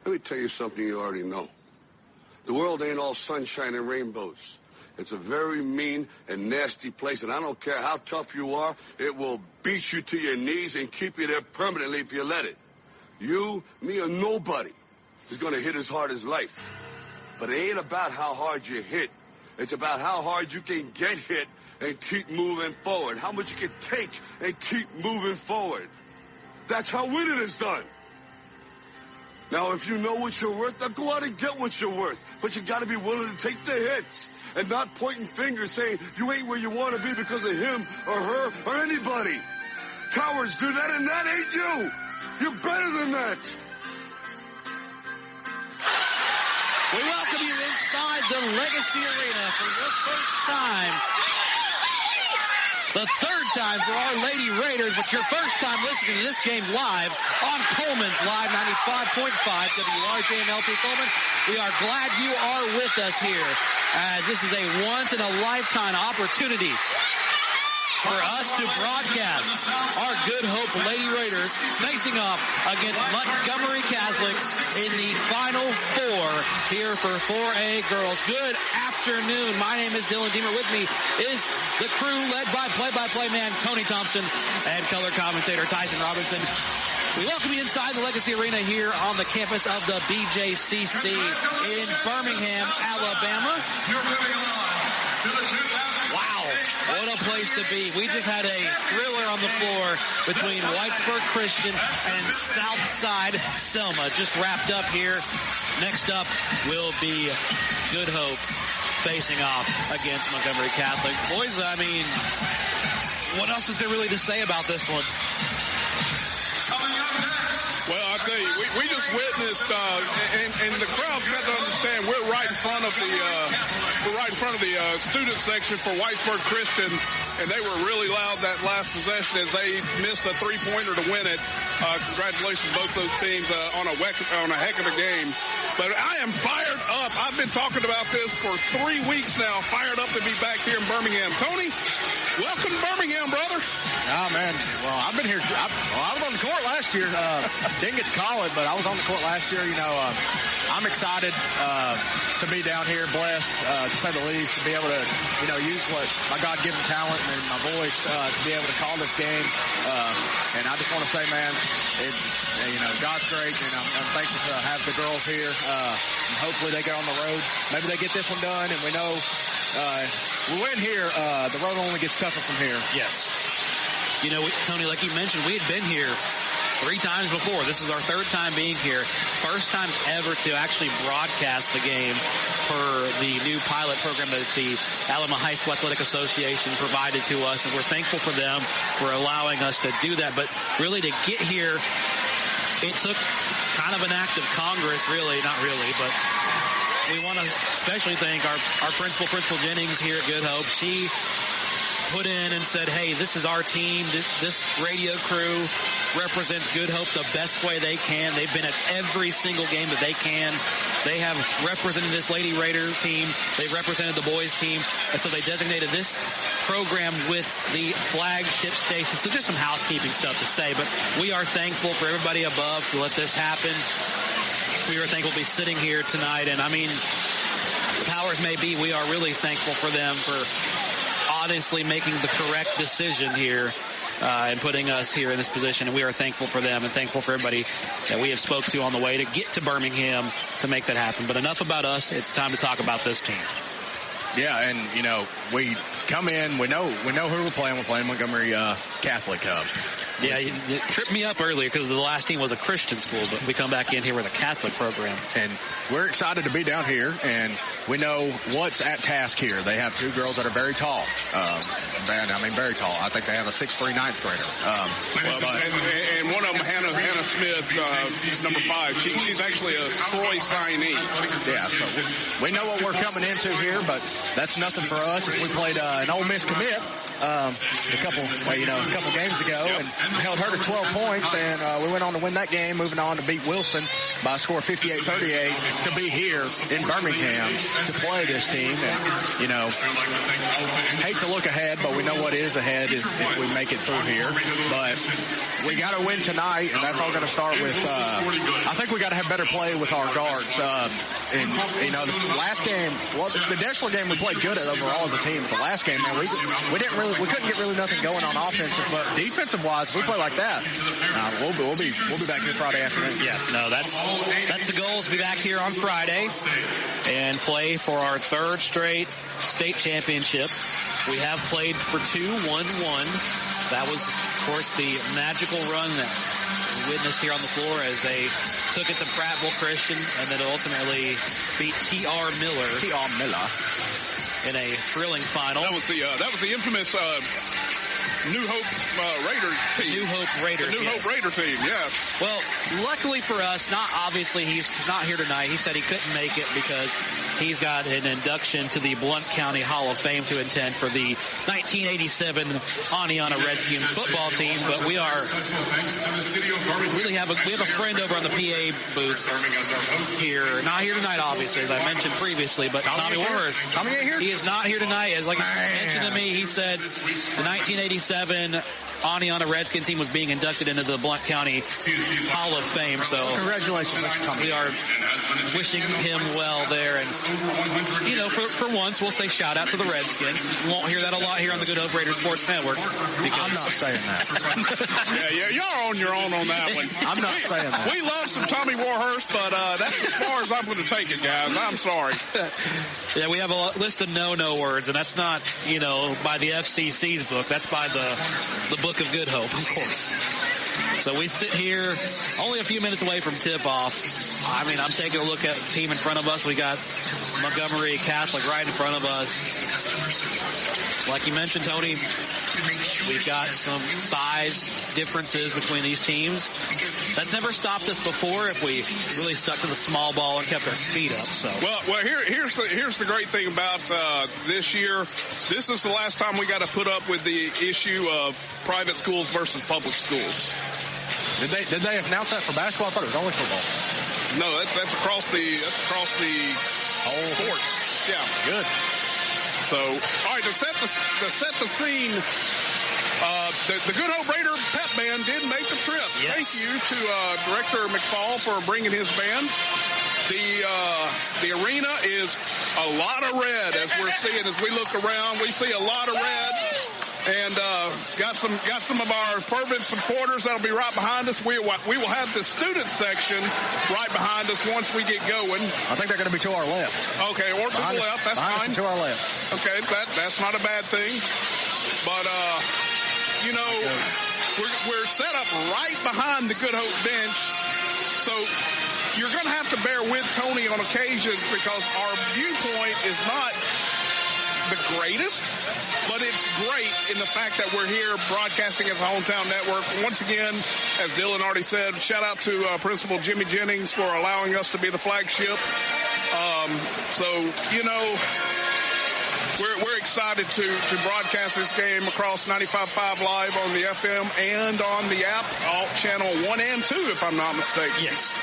Let me tell you something you already know. The world ain't all sunshine and rainbows. It's a very mean and nasty place, and I don't care how tough you are, it will beat you to your knees and keep you there permanently if you let it. You, me, or nobody is going to hit as hard as life. But it ain't about how hard you hit. It's about how hard you can get hit and keep moving forward. How much you can take and keep moving forward. That's how winning is done. Now, if you know what you're worth, now go out and get what you're worth. But you got to be willing to take the hits and not pointing fingers saying you ain't where you want to be because of him or her or anybody. Cowards do that, and that ain't you. You're better than that. We welcome you inside the Legacy Arena for your first time. The third time for our Lady Raiders, but your first time listening to this game live on Coleman's Live 95.5 WRJMLP Coleman. We are glad you are with us here, as this is a once-in-a-lifetime opportunity for us to broadcast our Good Hope Lady Raiders facing off against Montgomery Catholic in the Final Four here for 4A girls. Good afternoon. My name is Dylan Deemer. With me is the crew led by play-by-play man Tony Thompson and color commentator Tyson Robinson. We welcome you inside the Legacy Arena here on the campus of the BJCC in Birmingham, Alabama. Wow, what a place to be. We just had a thriller on the floor between Whitesburg Christian and Southside Selma. Just wrapped up here. Next up will be Good Hope facing off against Montgomery Catholic. Boys, I mean, what else is there really to say about this one? Well, I tell you, we just witnessed, and the crowd's got to understand we're right in front of the student section for Whitesburg Christian, and they were really loud that last possession as they missed a three-pointer to win it. Congratulations to both those teams on a heck of a game. But I am fired up. I've been talking about this for 3 weeks now. Fired up to be back here in Birmingham. Tony, welcome to Birmingham, brother. Oh, man. Well, I've been here. I was on the court last year. Didn't get to call it, but I was on the court last year. You know, I'm excited to be down here, blessed, to say the least, to be able to, you know, use what my God-given talent and my voice to be able to call this game. And I just want to say, man, you know, God's great, and I'm thankful to have the girls here. And hopefully they get on the road. Maybe they get this one done, and we know we win here. The road only gets tougher from here. Yes. You know, Tony, like you mentioned, we had been here 3 times before. This is our 3rd time being here. First time ever to actually broadcast the game for the new pilot program that the Alabama High School Athletic Association provided to us, and we're thankful for them for allowing us to do that. But really to get here, it took kind of an act of Congress, really, not really, but we want to especially thank our principal Jennings here at Good Hope. She put in and said, hey, this is our team. This radio crew represents Good Hope the best way they can. They've been at every single game that they can. They have represented this Lady Raider team. They've represented the boys team. And so they designated this program with the flagship station. So just some housekeeping stuff to say. But we are thankful for everybody above to let this happen. We are thankful to be sitting here tonight. And I mean, powers may be, we are really thankful for them for honestly making the correct decision here and putting us here in this position. And we are thankful for them and thankful for everybody that we have spoke to on the way to get to Birmingham to make that happen. But enough about us. It's time to talk about this team. Yeah, and, you know, we come in, we know who we're playing. We're playing Montgomery Catholic Cubs. Yeah, you tripped me up earlier because the last team was a Christian school, but we come back in here with a Catholic program. And we're excited to be down here, and we know what's at task here. They have 2 girls that are very tall. Very tall. I think they have a 6'3" 9th grader. And one of them, Hannah Smith, number 5, she's actually a Troy signee. Yeah, so we know what we're coming into here, but that's nothing for us. If we played an Ole Miss commit, a couple games ago and held her to 12 points, and we went on to win that game, moving on to beat Wilson by a score of 58-38 to be here in Birmingham to play this team. And, you know, hate to look ahead, but we know what is ahead if we make it through here. But we got to win tonight, and that's all going to start with, I think we got to have better play with our guards. And, you know, the last game, well, the Deshler game we played good at overall as a team. The last game, man, we couldn't get really nothing going on offensive, but defensive wise, if we play like that, we'll be back here Friday afternoon. Yeah, no, that's the goal, is to be back here on Friday and play for our third straight state championship. We have played for 2, won 1. That was, of course, the magical run that we witnessed here on the floor as they took it to Prattville Christian and then ultimately beat T.R. Miller in a thrilling final. That was the infamous New Hope Raiders team. New Hope Raiders. The New Hope Raider team, yes. Well, luckily for us, he's not here tonight. He said he couldn't make it because he's got an induction to the Blount County Hall of Fame to attend for the 1987 Aniana Redskins football team. But we have a friend over on the PA booth here. Not here tonight, obviously, as I mentioned previously, but Tommy Warhurst. Tommy ain't here? He is not here tonight. As like he mentioned to me, he said the 1987 Aniana Redskins team was being inducted into the Blount County Hall of Fame. So congratulations, we are wishing him well there. And, you know, for once, we'll say shout out to the Redskins. You won't hear that a lot here on the Good Hope Raider Sports Network. I'm not saying that. yeah, you're on your own on that one. I'm not saying that. We love some Tommy Warhurst, but that's as far as I'm going to take it, guys. I'm sorry. Yeah, we have a list of no-no words, and that's not, you know, by the FCC's book. That's by the Book of Good Hope, of course. So we sit here only a few minutes away from tip-off. I mean, I'm taking a look at the team in front of us. We got Montgomery Catholic right in front of us. Like you mentioned, Tony, we've got some size differences between these teams. That's never stopped us before if we really stuck to the small ball and kept our speed up. So well, here's the great thing about this year. This is the last time we got to put up with the issue of private schools versus public schools. Did they announce that for basketball? I thought it was only football. No, that's across the whole sport. Yeah, good. So, all right, to set the scene. The Good Hope Raider Pep Band did make the trip. Yes. Thank you to Director McFall for bringing his band. The arena is a lot of red as we're seeing as we look around. We see a lot of red, and got some of our fervent supporters that'll be right behind us. We will have the student section right behind us once we get going. I think they're going to be to our left. Okay, or to the left. That's fine. To our left. Okay, that's not a bad thing. But you know, we're set up right behind the Good Hope bench, so you're going to have to bear with Tony on occasions because our viewpoint is not the greatest, but it's great in the fact that we're here broadcasting as a hometown network. Once again, as Dylan already said, shout out to Principal Jimmy Jennings for allowing us to be the flagship. So, you know, we're excited to broadcast this game across 95.5 live on the FM and on the app, all channel 1 and 2, if I'm not mistaken. Yes.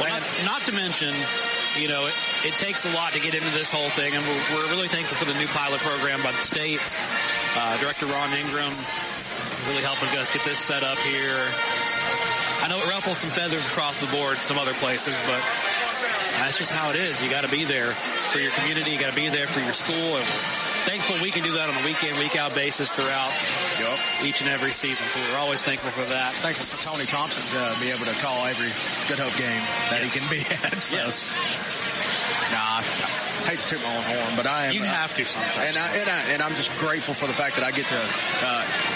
Well, not to mention, you know, it takes a lot to get into this whole thing, and we're really thankful for the new pilot program by the state. Director Ron Ingram really helping us get this set up here. I know it ruffles some feathers across the board some other places, but that's just how it is. You got to be there for your community. You got to be there for your school. And we're thankful we can do that on a week-in, week-out basis throughout each and every season. So we're always thankful for that. Thankful for Tony Thompson to be able to call every Good Hope game that he can be at. So. Yes. Nah, I hate to toot my own horn, but I am. You have to sometimes. And I'm just grateful for the fact that I get to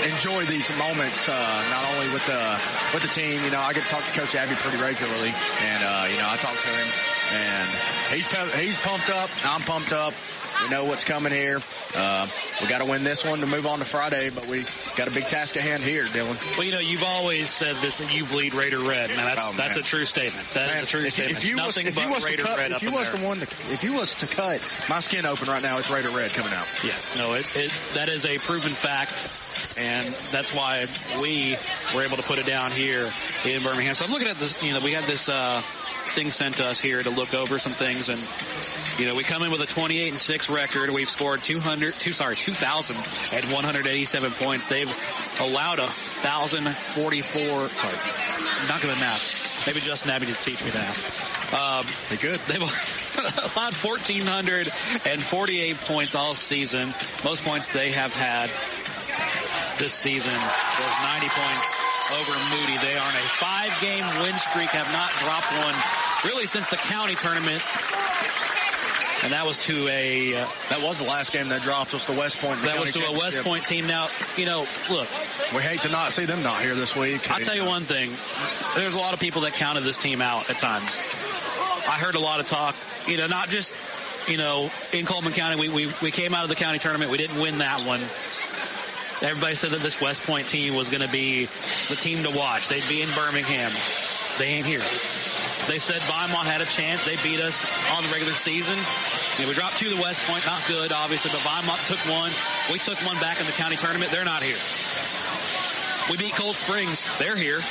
enjoy these moments, not only with the team. You know, I get to talk to Coach Abby pretty regularly, and you know, I talk to him And he's pumped up. I'm pumped up. We know what's coming here. We got to win this one to move on to Friday, but we got a big task at hand here, Dylan. Well, you've always said this, that you bleed Raider red. Man, that's a true statement. That is a true statement. If you was to cut my skin open right now, it's Raider red coming out. Yeah, no, that is a proven fact, and that's why we were able to put it down here in Birmingham. So I'm looking at this. We had this thing sent to us here to look over some things, and we come in with a 28-6 record. We've scored 2,187 points. They've allowed 1,044. Sorry, I'm not good at math. Maybe Justin Abbey just teach me that. They good. They've allowed 1,448 points all season. Most points they have had this season was 90 points over Moody. They are on a 5-game win streak, have not dropped one really since the county tournament. And that was to that was the last game that dropped, was the West Point. That was to a West Point team. Now, look. We hate to not see them not here this week. I'll tell you one thing. There's a lot of people that counted this team out at times. I heard a lot of talk, not just, in Coleman County. We came out of the county tournament. We didn't win that one. Everybody said that this West Point team was going to be the team to watch. They'd be in Birmingham. They ain't here. They said Beaumont had a chance. They beat us on the regular season. We dropped 2 to West Point. Not good, obviously, but Beaumont took one. We took one back in the county tournament. They're not here. We beat Cold Springs. They're here.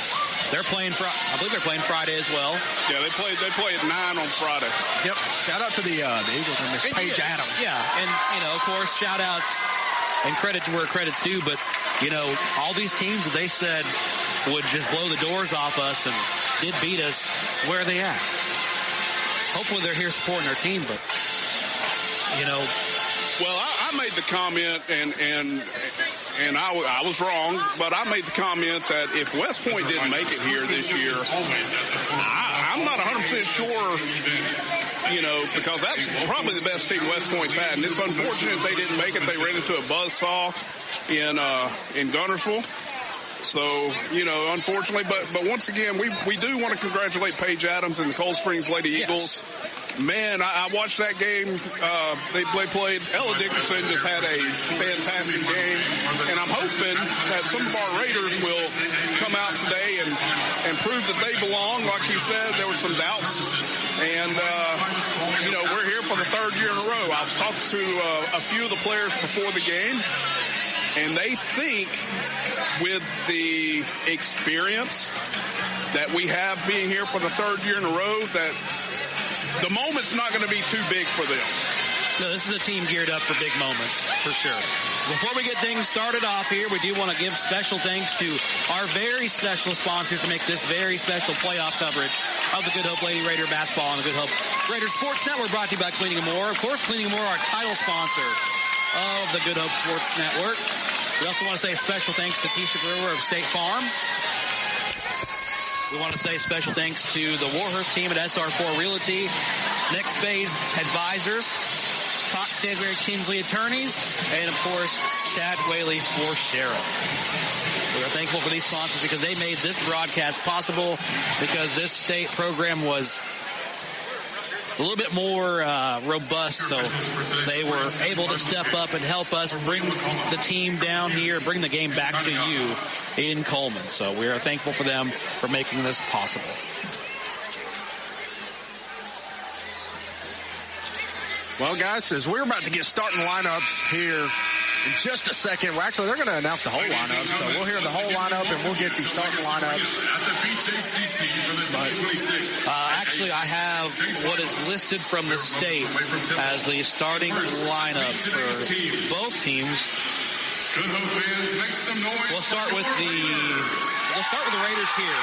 They're playing I believe they're playing Friday as well. Yeah, they play at 9 on Friday. Yep. Shout out to the Eagles and Miss Paige Adams. Yeah, and, of course, shout outs and credit to where credit's due, but, all these teams that they said would just blow the doors off us and did beat us, where are they at? Hopefully they're here supporting their team, but, Well, I made the comment, and I was wrong, but I made the comment that if West Point didn't make it here this year, I'm not 100% sure, because that's probably the best team West Point's had. And it's unfortunate they didn't make it. They ran into a buzzsaw in Guntersville. So, unfortunately, but once again, we do want to congratulate Paige Adams and the Cold Springs Lady Eagles. Yes. Man, I watched that game. They played. Ella Dickinson just had a fantastic game. And I'm hoping that some of our Raiders will come out today and prove that they belong. Like you said, there were some doubts. And, we're here for the 3rd year in a row. I was talking to a few of the players before the game, and they think with the experience that we have being here for the 3rd year in a row that the moment's not going to be too big for them. No, this is a team geared up for big moments, for sure. Before we get things started off here, we do want to give special thanks to our very special sponsors to make this very special playoff coverage of the Good Hope Lady Raider basketball on the Good Hope Raider Sports Network, brought to you by Cleaning & More. Of course, Cleaning & More, our title sponsor of the Good Hope Sports Network. We also want to say special thanks to Tisha Brewer of State Farm. We want to say special thanks to the Warhurst team at SR4 Realty, Next Phase Advisors, Cox Sandberg Kinsley Attorneys, and, of course, Chad Whaley for Sheriff. We are thankful for these sponsors because they made this broadcast possible, because this state program was a little bit more robust, so they were able to step up and help us bring the team down here, bring the game back to you in Coleman. So we are thankful for them for making this possible. Well, guys, as we're about to get starting lineups here in just a second, they're going to announce the whole lineup. So we'll hear the whole lineup and we'll get the starting lineups. Actually, I have what is listed from the state as the starting lineups for both teams. We'll start with the Raiders here.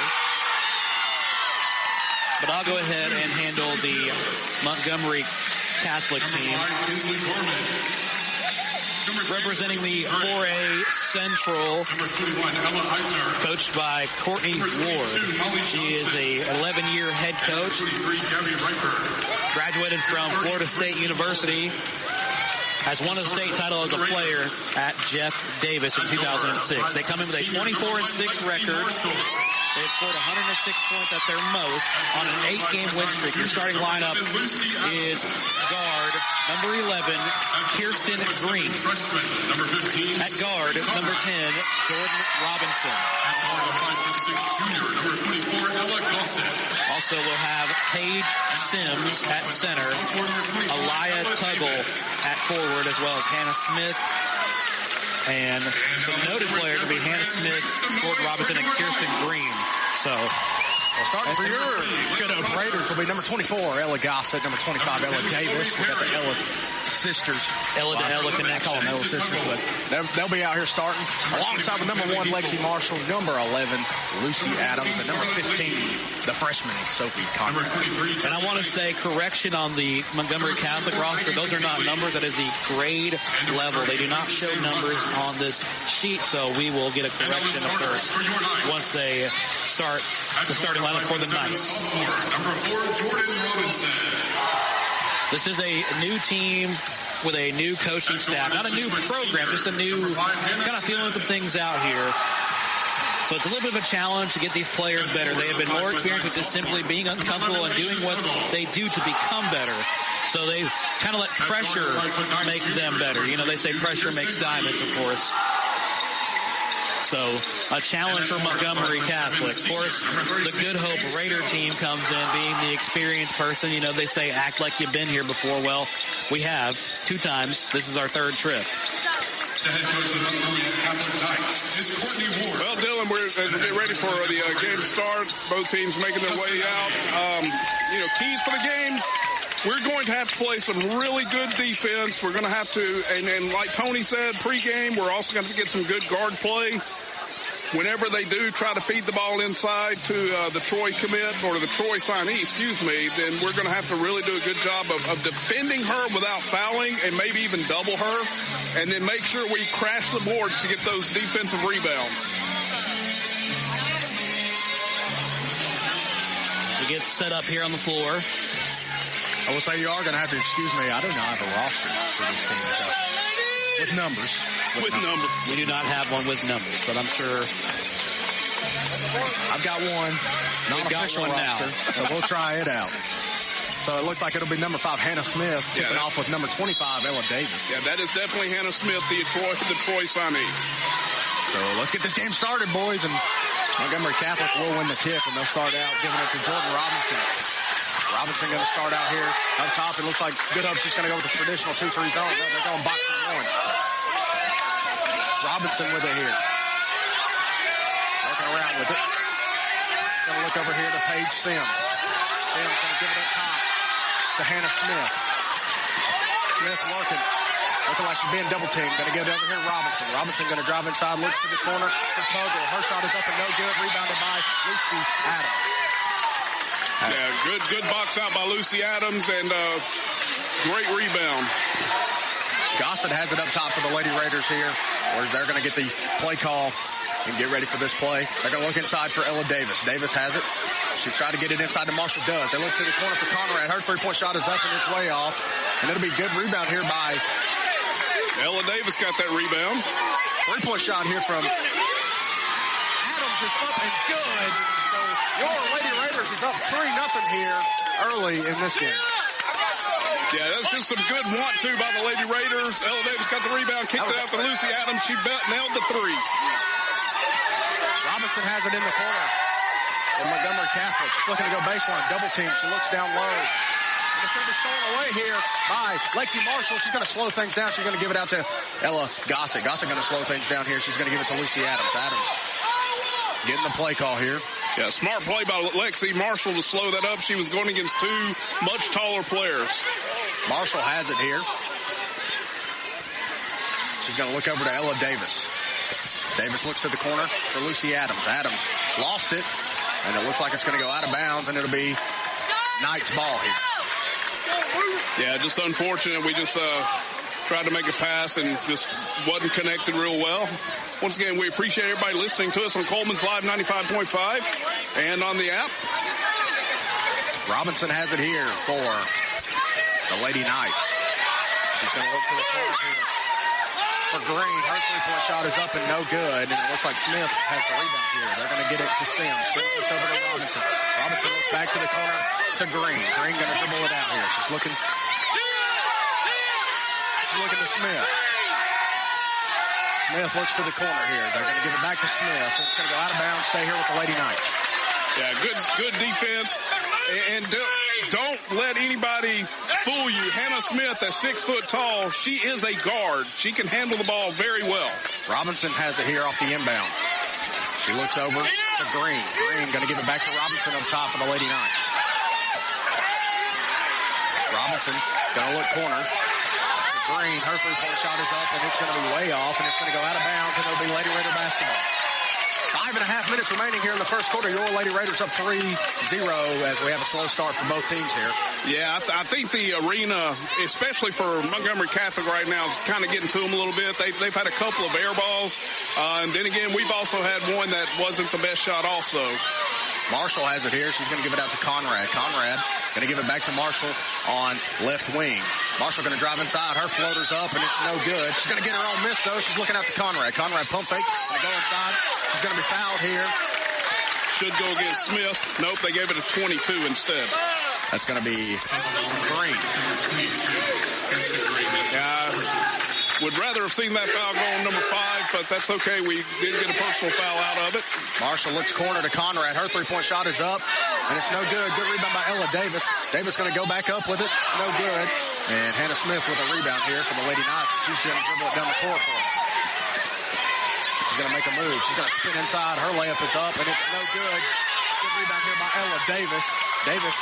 But I'll go ahead and handle the Montgomery Catholic team. Representing the 4A Central, coached by Courtney Ward. She is a 11-year head coach. Graduated from Florida State University. Has won a state title as a player at Jeff Davis in 2006. They come in with a 24-6 record. They've scored 106 points at their most on an 8-game win streak. Your starting lineup is guard, number 11, Kirsten Green. At guard, number 10, Jordan Robinson. Also, we'll have Paige Sims at center, Aliyah Tuggle at forward, as well as Hannah Smith. And some noted players will be Hannah Smith, Jordan Robinson, and Kirsten Green. So, starting for your good Raiders will be number 24, Ella Gossett, number 25, Ella Davis. We got the Ella sisters. Ella to Ella connection. I call them Ella sisters, but they'll be out here starting. Alongside with number 1, Lexi Marshall, number 11, Lucy Adams, and number 15, the freshman, Sophie Conrad. And I want to say correction on the Montgomery Catholic roster. Those are not numbers. That is the grade level. They do not show numbers on this sheet, so we will get a correction, of course, once they start the starting lineup for the Knights. Number 4, Jordan Robinson. This is a new team with a new coaching staff. Not a new program, just a new kind of feeling some things out here. So it's a little bit of a challenge to get these players better. They have been more experienced with just simply being uncomfortable and doing what they do to become better. So they kind of let pressure make them better. You know, they say pressure makes diamonds, of course. So a challenge for Montgomery Catholic. Of course, the Good Hope Raider team comes in being the experienced person. You know, they say act like you've been here before. Well, we have 2 times. This is our 3rd trip. The head coach of the Montgomery Catholic Knights is Courtney Ward. Well, Dylan, as we get ready for the game to start, both teams making their way out. Keys for the game. We're going to have to play some really good defense. We're going to have to, and like Tony said, pregame, we're also going to get some good guard play. Whenever they do try to feed the ball inside to the Troy commit or the Troy signee, then we're going to have to really do a good job of defending her without fouling and maybe even double her, and then make sure we crash the boards to get those defensive rebounds. We get set up here on the floor. I will say you are going to have to excuse me. I do not have a roster for this team. With numbers. With numbers. We do not have one with numbers, but I'm sure I've got one. Non-official roster, now. So we'll try it out. So it looks like it'll be number 5, Hannah Smith, tipping off with number 25, Ella Davis. Yeah, that is definitely Hannah Smith, the Troy signee. So let's get this game started, boys. And Montgomery Catholic will win the tip, and they'll start out giving it to Jordan Robinson. Robinson going to start out here up top. It looks like Good Hope's just going to go with the traditional 2-3 zone. No, they're going boxing 1. Robinson with it here. Working around with it. Going to look over here to Paige Sims. Sims going to give it up top to Hannah Smith. Smith looking like she's being double teamed. Going to get it over here, Robinson. Robinson going to drive inside, looks to the corner for Tuggle. Her shot is up and no good. Rebounded by Lucy Adams. Yeah, good box out by Lucy Adams, and great rebound. Gossett has it up top for the Lady Raiders here, where they're going to get the play call and get ready for this play. They're going to look inside for Ella Davis. Davis has it. She tried to get it inside to Marshall does. They look to the corner for Conrad. Her 3-point shot is up and it's way off. And it'll be good rebound here by Ella Davis got that rebound. 3-point shot here from Adams is up and good. So your Lady Raiders is up 3-0 here early in this game. Yeah, that's just some good want-to by the Lady Raiders. Ella Davis got the rebound, kicked it out to Lucy Adams. She nailed the 3. Robinson has it in the corner. And Montgomery Catholic looking to go baseline. Double team. She looks down low. And it's going to be stolen away here by Lexi Marshall. She's going to slow things down. She's going to give it out to Ella Gossett. Gossett going to slow things down here. She's going to give it to Lucy Adams. Adams getting the play call here. Yeah, smart play by Lexi Marshall to slow that up. She was going against 2 much taller players. Marshall has it here. She's going to look over to Ella Davis. Davis looks to the corner for Lucy Adams. Adams lost it, and it looks like it's going to go out of bounds, and it'll be Knights ball here. Yeah, just unfortunate. We just tried to make a pass and just wasn't connected real well. Once again, we appreciate everybody listening to us on Coleman's Live 95.5 and on the app. Robinson has it here for the Lady Knights. She's going to look to the corner here. for Green. Her three-point shot is up and no good. And it looks like Smith has the rebound here. They're going to get it to Sims. Sims looks over to Robinson. Robinson looks back to the corner to Green. Green going to dribble it out here. She's looking to Smith. Smith looks to the corner here. They're going to give it back to Smith. It's going to go out of bounds, stay here with the Lady Knights. Yeah, good defense. And don't let anybody fool you. Hannah Smith, at 6 foot tall, she is a guard. She can handle the ball very well. Robinson has it here off the inbound. She looks over to Green. Green going to give it back to Robinson up top for the Lady Knights. Robinson going to look corner. Green, her three-point shot is up, and it's going to be way off, and it's going to go out of bounds, and it'll be Lady Raider basketball. 5.5 minutes remaining here in the first quarter. Your Lady Raiders up 3-0 as we have a slow start for both teams here. Yeah, I think the arena, especially for Montgomery Catholic right now, is kind of getting to them a little bit. They've had a couple of air balls, and then again, we've also had one that wasn't the best shot also. Marshall has it here. She's going to give it out to Conrad. Conrad going to give it back to Marshall on left wing. Marshall going to drive inside. Her floater's up, and it's no good. She's going to get her own miss, though. She's looking out to Conrad. Conrad pump fake. Going to go inside. She's going to be fouled here. Should go against Smith. Nope, they gave it a 22 instead. That's going to be Green. Would rather have seen that foul go on number 5, but that's okay. We did get a personal foul out of it. Marshall looks corner to Conrad. Her three-point shot is up, and it's no good. Good rebound by Ella Davis. Davis going to go back up with it. No good. And Hannah Smith with a rebound here for the Lady Knights. She's going to dribble it down the court for us. She's going to make a move. She's going to spin inside. Her layup is up, and it's no good. Good rebound here by Ella Davis. Davis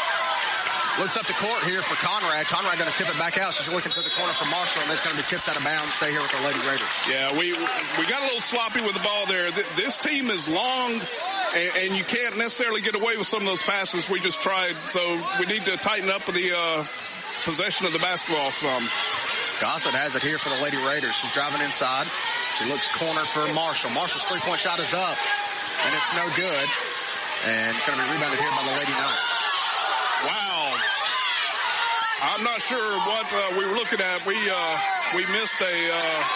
looks up the court here for Conrad. Conrad going to tip it back out. She's looking to the corner for Marshall, and it's going to be tipped out of bounds. Stay here with the Lady Raiders. Yeah, we got a little sloppy with the ball there. This team is long, and you can't necessarily get away with some of those passes we just tried. So we need to tighten up the possession of the basketball some. Gossett has it here for the Lady Raiders. She's driving inside. She looks corner for Marshall. Marshall's three-point shot is up, and it's no good. And it's going to be rebounded here by the Lady Knights. Wow. I'm not sure what we were looking at. We missed a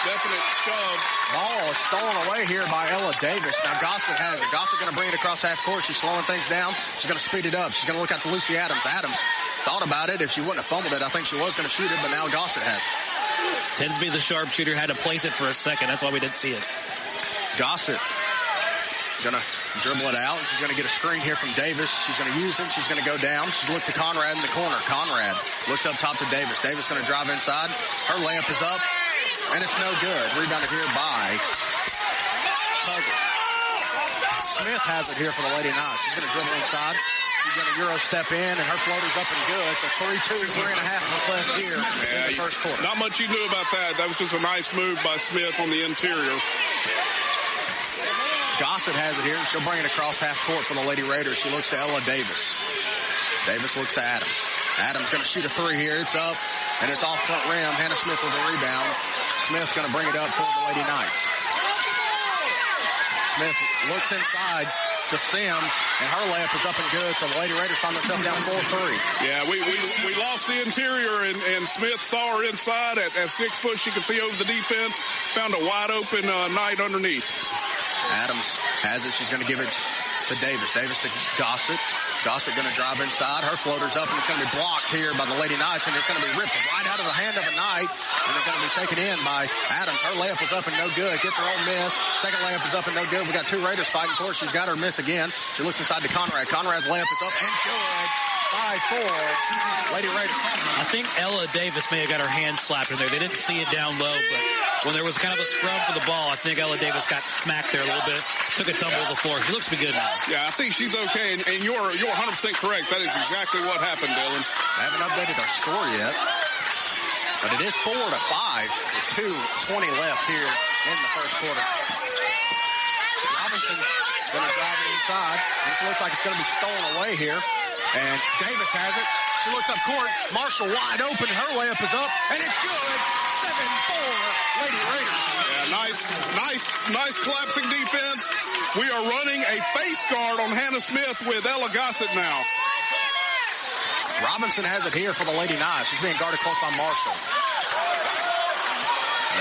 definite shove. Ball is stolen away here by Ella Davis. Now Gossett has it. Gossett going to bring it across half court. She's slowing things down. She's going to speed it up. She's going to look out to Lucy Adams. Adams thought about it. If she wouldn't have fumbled it, I think she was going to shoot it, but now Gossett has it. Tends to be the sharpshooter, had to place it for a second. That's why we didn't see it. Gossett going to dribble it out. She's going to get a screen here from Davis. She's going to use it. She's going to go down. She's looked to Conrad in the corner. Conrad looks up top to Davis. Davis going to drive inside. Her layup is up, and it's no good. Rebounded here by Tugger. Smith has it here for the Lady Knights. She's going to dribble inside. She's going to Euro step in, and her floater's up and good. So 3-2, 3.5 left here in the first quarter. Not much you knew about that. That was just a nice move by Smith on the interior. Gossett has it here, and she'll bring it across half court for the Lady Raiders. She looks to Ella Davis. Davis looks to Adams. Adams going to shoot a three here. It's up, and it's off front rim. Hannah Smith with a rebound. Smith's going to bring it up for the Lady Knights. Smith looks inside to Sims, and her layup is up and good, so the Lady Raiders find themselves down 4-3. Yeah, we lost the interior, and Smith saw her inside at 6 foot. She could see over the defense, found a wide open Knight underneath. Adams has it. She's going to give it to Davis. Davis to Gossett. Gossett going to drive inside. Her floater's up, and it's going to be blocked here by the Lady Knights, and it's going to be ripped right out of the hand of a Knight, and it's going to be taken in by Adams. Her layup was up and no good. Gets her own miss. Second layup is up and no good. We got two Raiders fighting for it. She's got her miss again. She looks inside to Conrad. Conrad's layup is up and good. 5-4. Lady Raiders. I think Ella Davis may have got her hand slapped in there. They didn't see it down low, but when there was kind of a scrum for the ball, I think Ella Davis got smacked there a little bit. Took a tumble to the floor. She looks to be good now. Yeah, I think she's okay, and you're 100% correct. That is exactly what happened, Dylan. I haven't updated our score yet, but it is 4-5 with 2:20 left here in the first quarter. Robinson going to drive it inside. This looks like it's going to be stolen away here, and Davis has it. She looks up court. Marshall wide open. Her layup is up, and it's good. 7-4, Lady Raiders. Yeah, nice collapsing defense. We are running a face guard on Hannah Smith with Ella Gossett now. Robinson has it here for the Lady Knights. She's being guarded close by Marshall.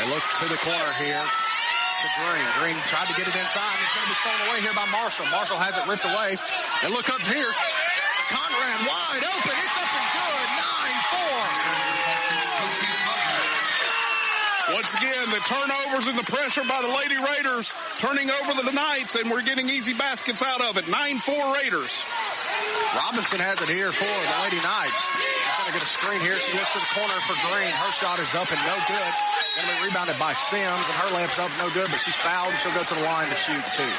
They look to the corner here to Green. Green tried to get it inside. It's going to be stolen away here by Marshall. Marshall has it ripped away. And look up here. Conrad wide open. It's up and good. 9-4. Once again, the turnovers and the pressure by the Lady Raiders turning over the Knights, and we're getting easy baskets out of it. 9-4 Raiders. Robinson has it here for the Lady Knights. She's going to get a screen here. She looks to the corner for Green. Her shot is up and no good. Going to be rebounded by Sims, and her layup's up no good, but she's fouled. She'll go to the line to shoot, too.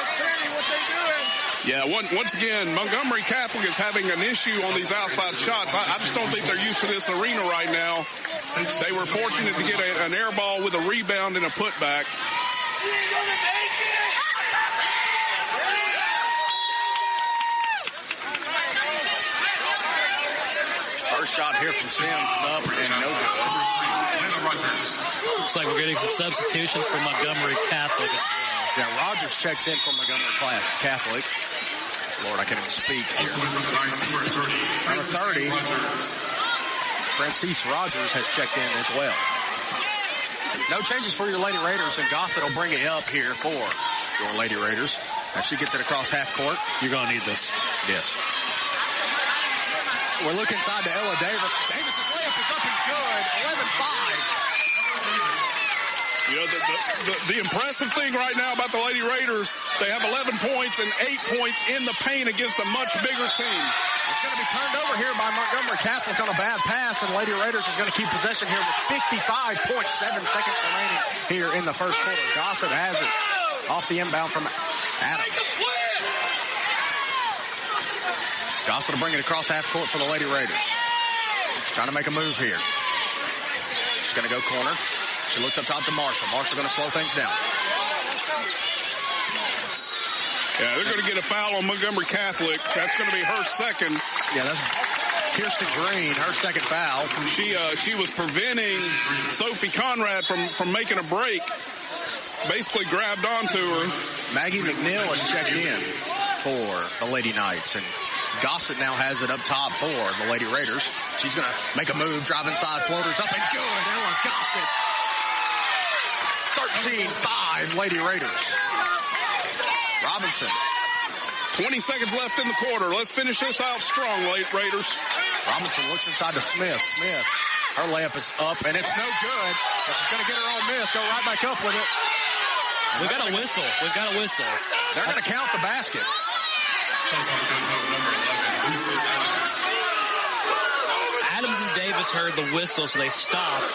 Yeah, once again, Montgomery Catholic is having an issue on these outside shots. I just don't think they're used to this arena right now. They were fortunate to get an air ball with a rebound and a putback. First shot here from Sims is up and no good. Looks like we're getting some substitutions for Montgomery Catholic. Yeah, Rogers checks in for Montgomery Catholic. Lord, I can't even speak here. Number 30, Francis Rogers has checked in as well. No changes for your Lady Raiders, and Gossett will bring it up here for your Lady Raiders. As she gets it across half court. You're going to need this. Yes. We'll look inside to Ella Davis. Davis's layup is up and good. 11-5. You know, the impressive thing right now about the Lady Raiders, they have 11 points and 8 points in the paint against a much bigger team. It's going to be turned over here by Montgomery Catholic on a bad pass, and Lady Raiders is going to keep possession here with 55.7 seconds remaining here in the first quarter. Gossett has it off the inbound from Adams. Gossett will bring it across half court for the Lady Raiders. She's trying to make a move here. She's going to go corner. She looks up top to Marshall. Marshall going to slow things down. Yeah, they're going to get a foul on Montgomery Catholic. That's going to be her second. Yeah, that's Kirsten Green, her second foul. She was preventing Sophie Conrad from making a break. Basically grabbed onto her. Maggie McNeil has checked in for the Lady Knights, and Gossett now has it up top for the Lady Raiders. She's going to make a move, drive inside, floaters up and good. Ella Gossett. 13-5 Lady Raiders. Robinson. 20 seconds left in the quarter. Let's finish this out strong, Raiders. Robinson looks inside to Smith. Smith, her layup is up, and it's no good. But she's going to get her own miss, go right back up with it. We've got a whistle. We've got a whistle. They're going to count the basket. Adams and Davis heard the whistle, so they stopped.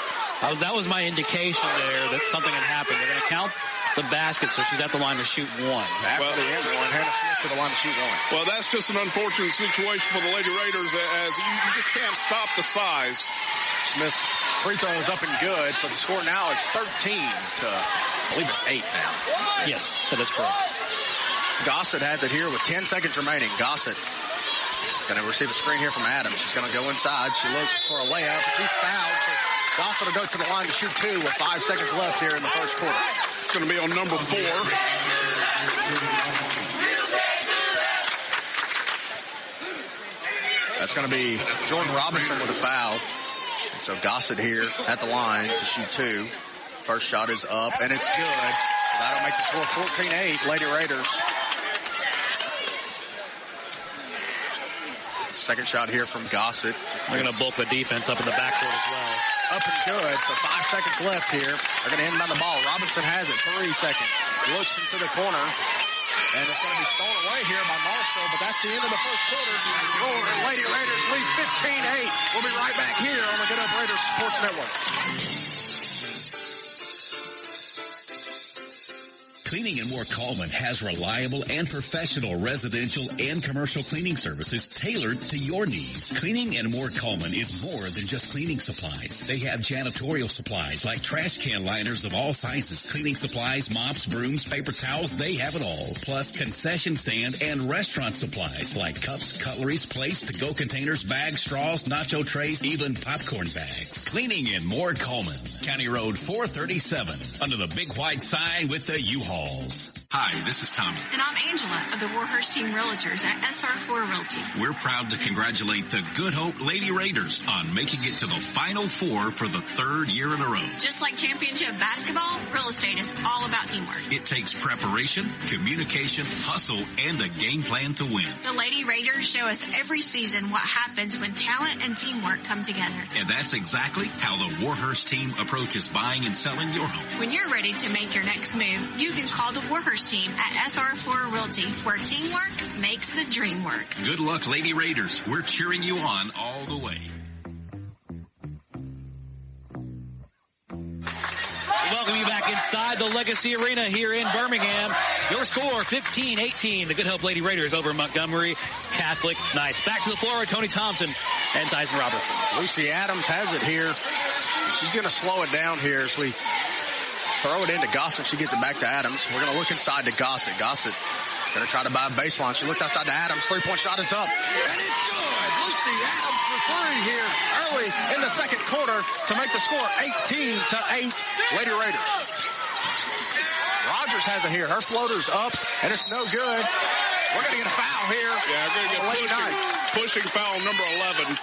That was my indication there that something had happened. They're going to count the basket, so she's at the line to shoot one. After the end one, Hannah Smith to the line to shoot one. Well, that's just an unfortunate situation for the Lady Raiders, as you just can't stop the size. Smith's free throw is up and good, so the score now is 13 to, I believe it's 8 now. Yes, that is correct. Gossett has it here with 10 seconds remaining. Gossett going to receive a screen here from Adams. She's going to go inside. She looks for a layup. She's fouled. So Gossett will go to the line to shoot two with 5 seconds left here in the first quarter. It's going to be on number 4. That's going to be Jordan Robinson with a foul. So Gossett here at the line to shoot two. First shot is up, and it's good. That'll make the score 14-8, Lady Raiders. Second shot here from Gossett. They're going to bulk the defense up in the backcourt as well. Up and good, so 5 seconds left here. They're going to inbound the ball. Robinson has it, 3 seconds. Looks into the corner, and it's going to be stolen away here by Marshall, but that's the end of the first quarter. The Lady Raiders lead 15-8. We'll be right back here on the Get Up Raiders Sports Network. Cleaning & More Coleman has reliable and professional residential and commercial cleaning services tailored to your needs. Cleaning & More Coleman is more than just cleaning supplies. They have janitorial supplies like trash can liners of all sizes, cleaning supplies, mops, brooms, paper towels, they have it all. Plus concession stand and restaurant supplies like cups, cutleries, plates, to-go containers, bags, straws, nacho trays, even popcorn bags. Cleaning & More Coleman, County Road 437, under the big white sign with the U-Hauls. Hi, this is Tommy. And I'm Angela of the Warhurst Team Realtors at SR4 Realty. We're proud to congratulate the Good Hope Lady Raiders on making it to the Final Four for the third year in a row. Just like championship basketball, real estate is all about teamwork. It takes preparation, communication, hustle, and a game plan to win. The Lady Raiders show us every season what happens when talent and teamwork come together. And that's exactly how the Warhurst team approaches buying and selling your home. When you're ready to make your next move, you can call the Warhurst team at SR4 Realty, where teamwork makes the dream work. Good luck, Lady Raiders. We're cheering you on all the way. Welcome you back inside the Legacy Arena here in Birmingham. Your score, 15-18. The Good Hope Lady Raiders over Montgomery Catholic Knights. Back to the floor, Tony Thompson and Tyson Robertson. Lucy Adams has it here. She's going to slow it down here as we throw it into Gossett. She gets it back to Adams. We're going to look inside to Gossett. Gossett is going to try to buy a baseline. She looks outside to Adams. Three-point shot is up. And it's good. Lucy Adams for three here early in the second quarter to make the score 18-8. Lady Raiders. Rogers has it here. Her floater's up, and it's no good. We're going to get a foul here. Yeah, we're going to get pushing foul number 11.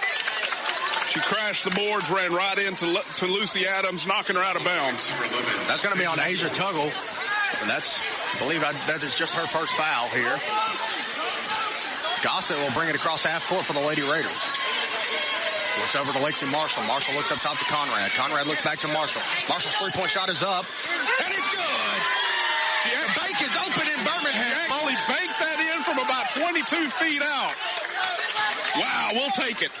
She crashed the boards, ran right into Lucy Adams, knocking her out of bounds. That's going to be on Asia Tuggle. And that is just her first foul here. Gossett will bring it across half court for the Lady Raiders. Looks over to Lexi Marshall. Marshall looks up top to Conrad. Conrad looks back to Marshall. Marshall's three-point shot is up. And it's good. The bank is open in Birmingham. Molly banked that in from about 22 feet out. Wow, we'll take it.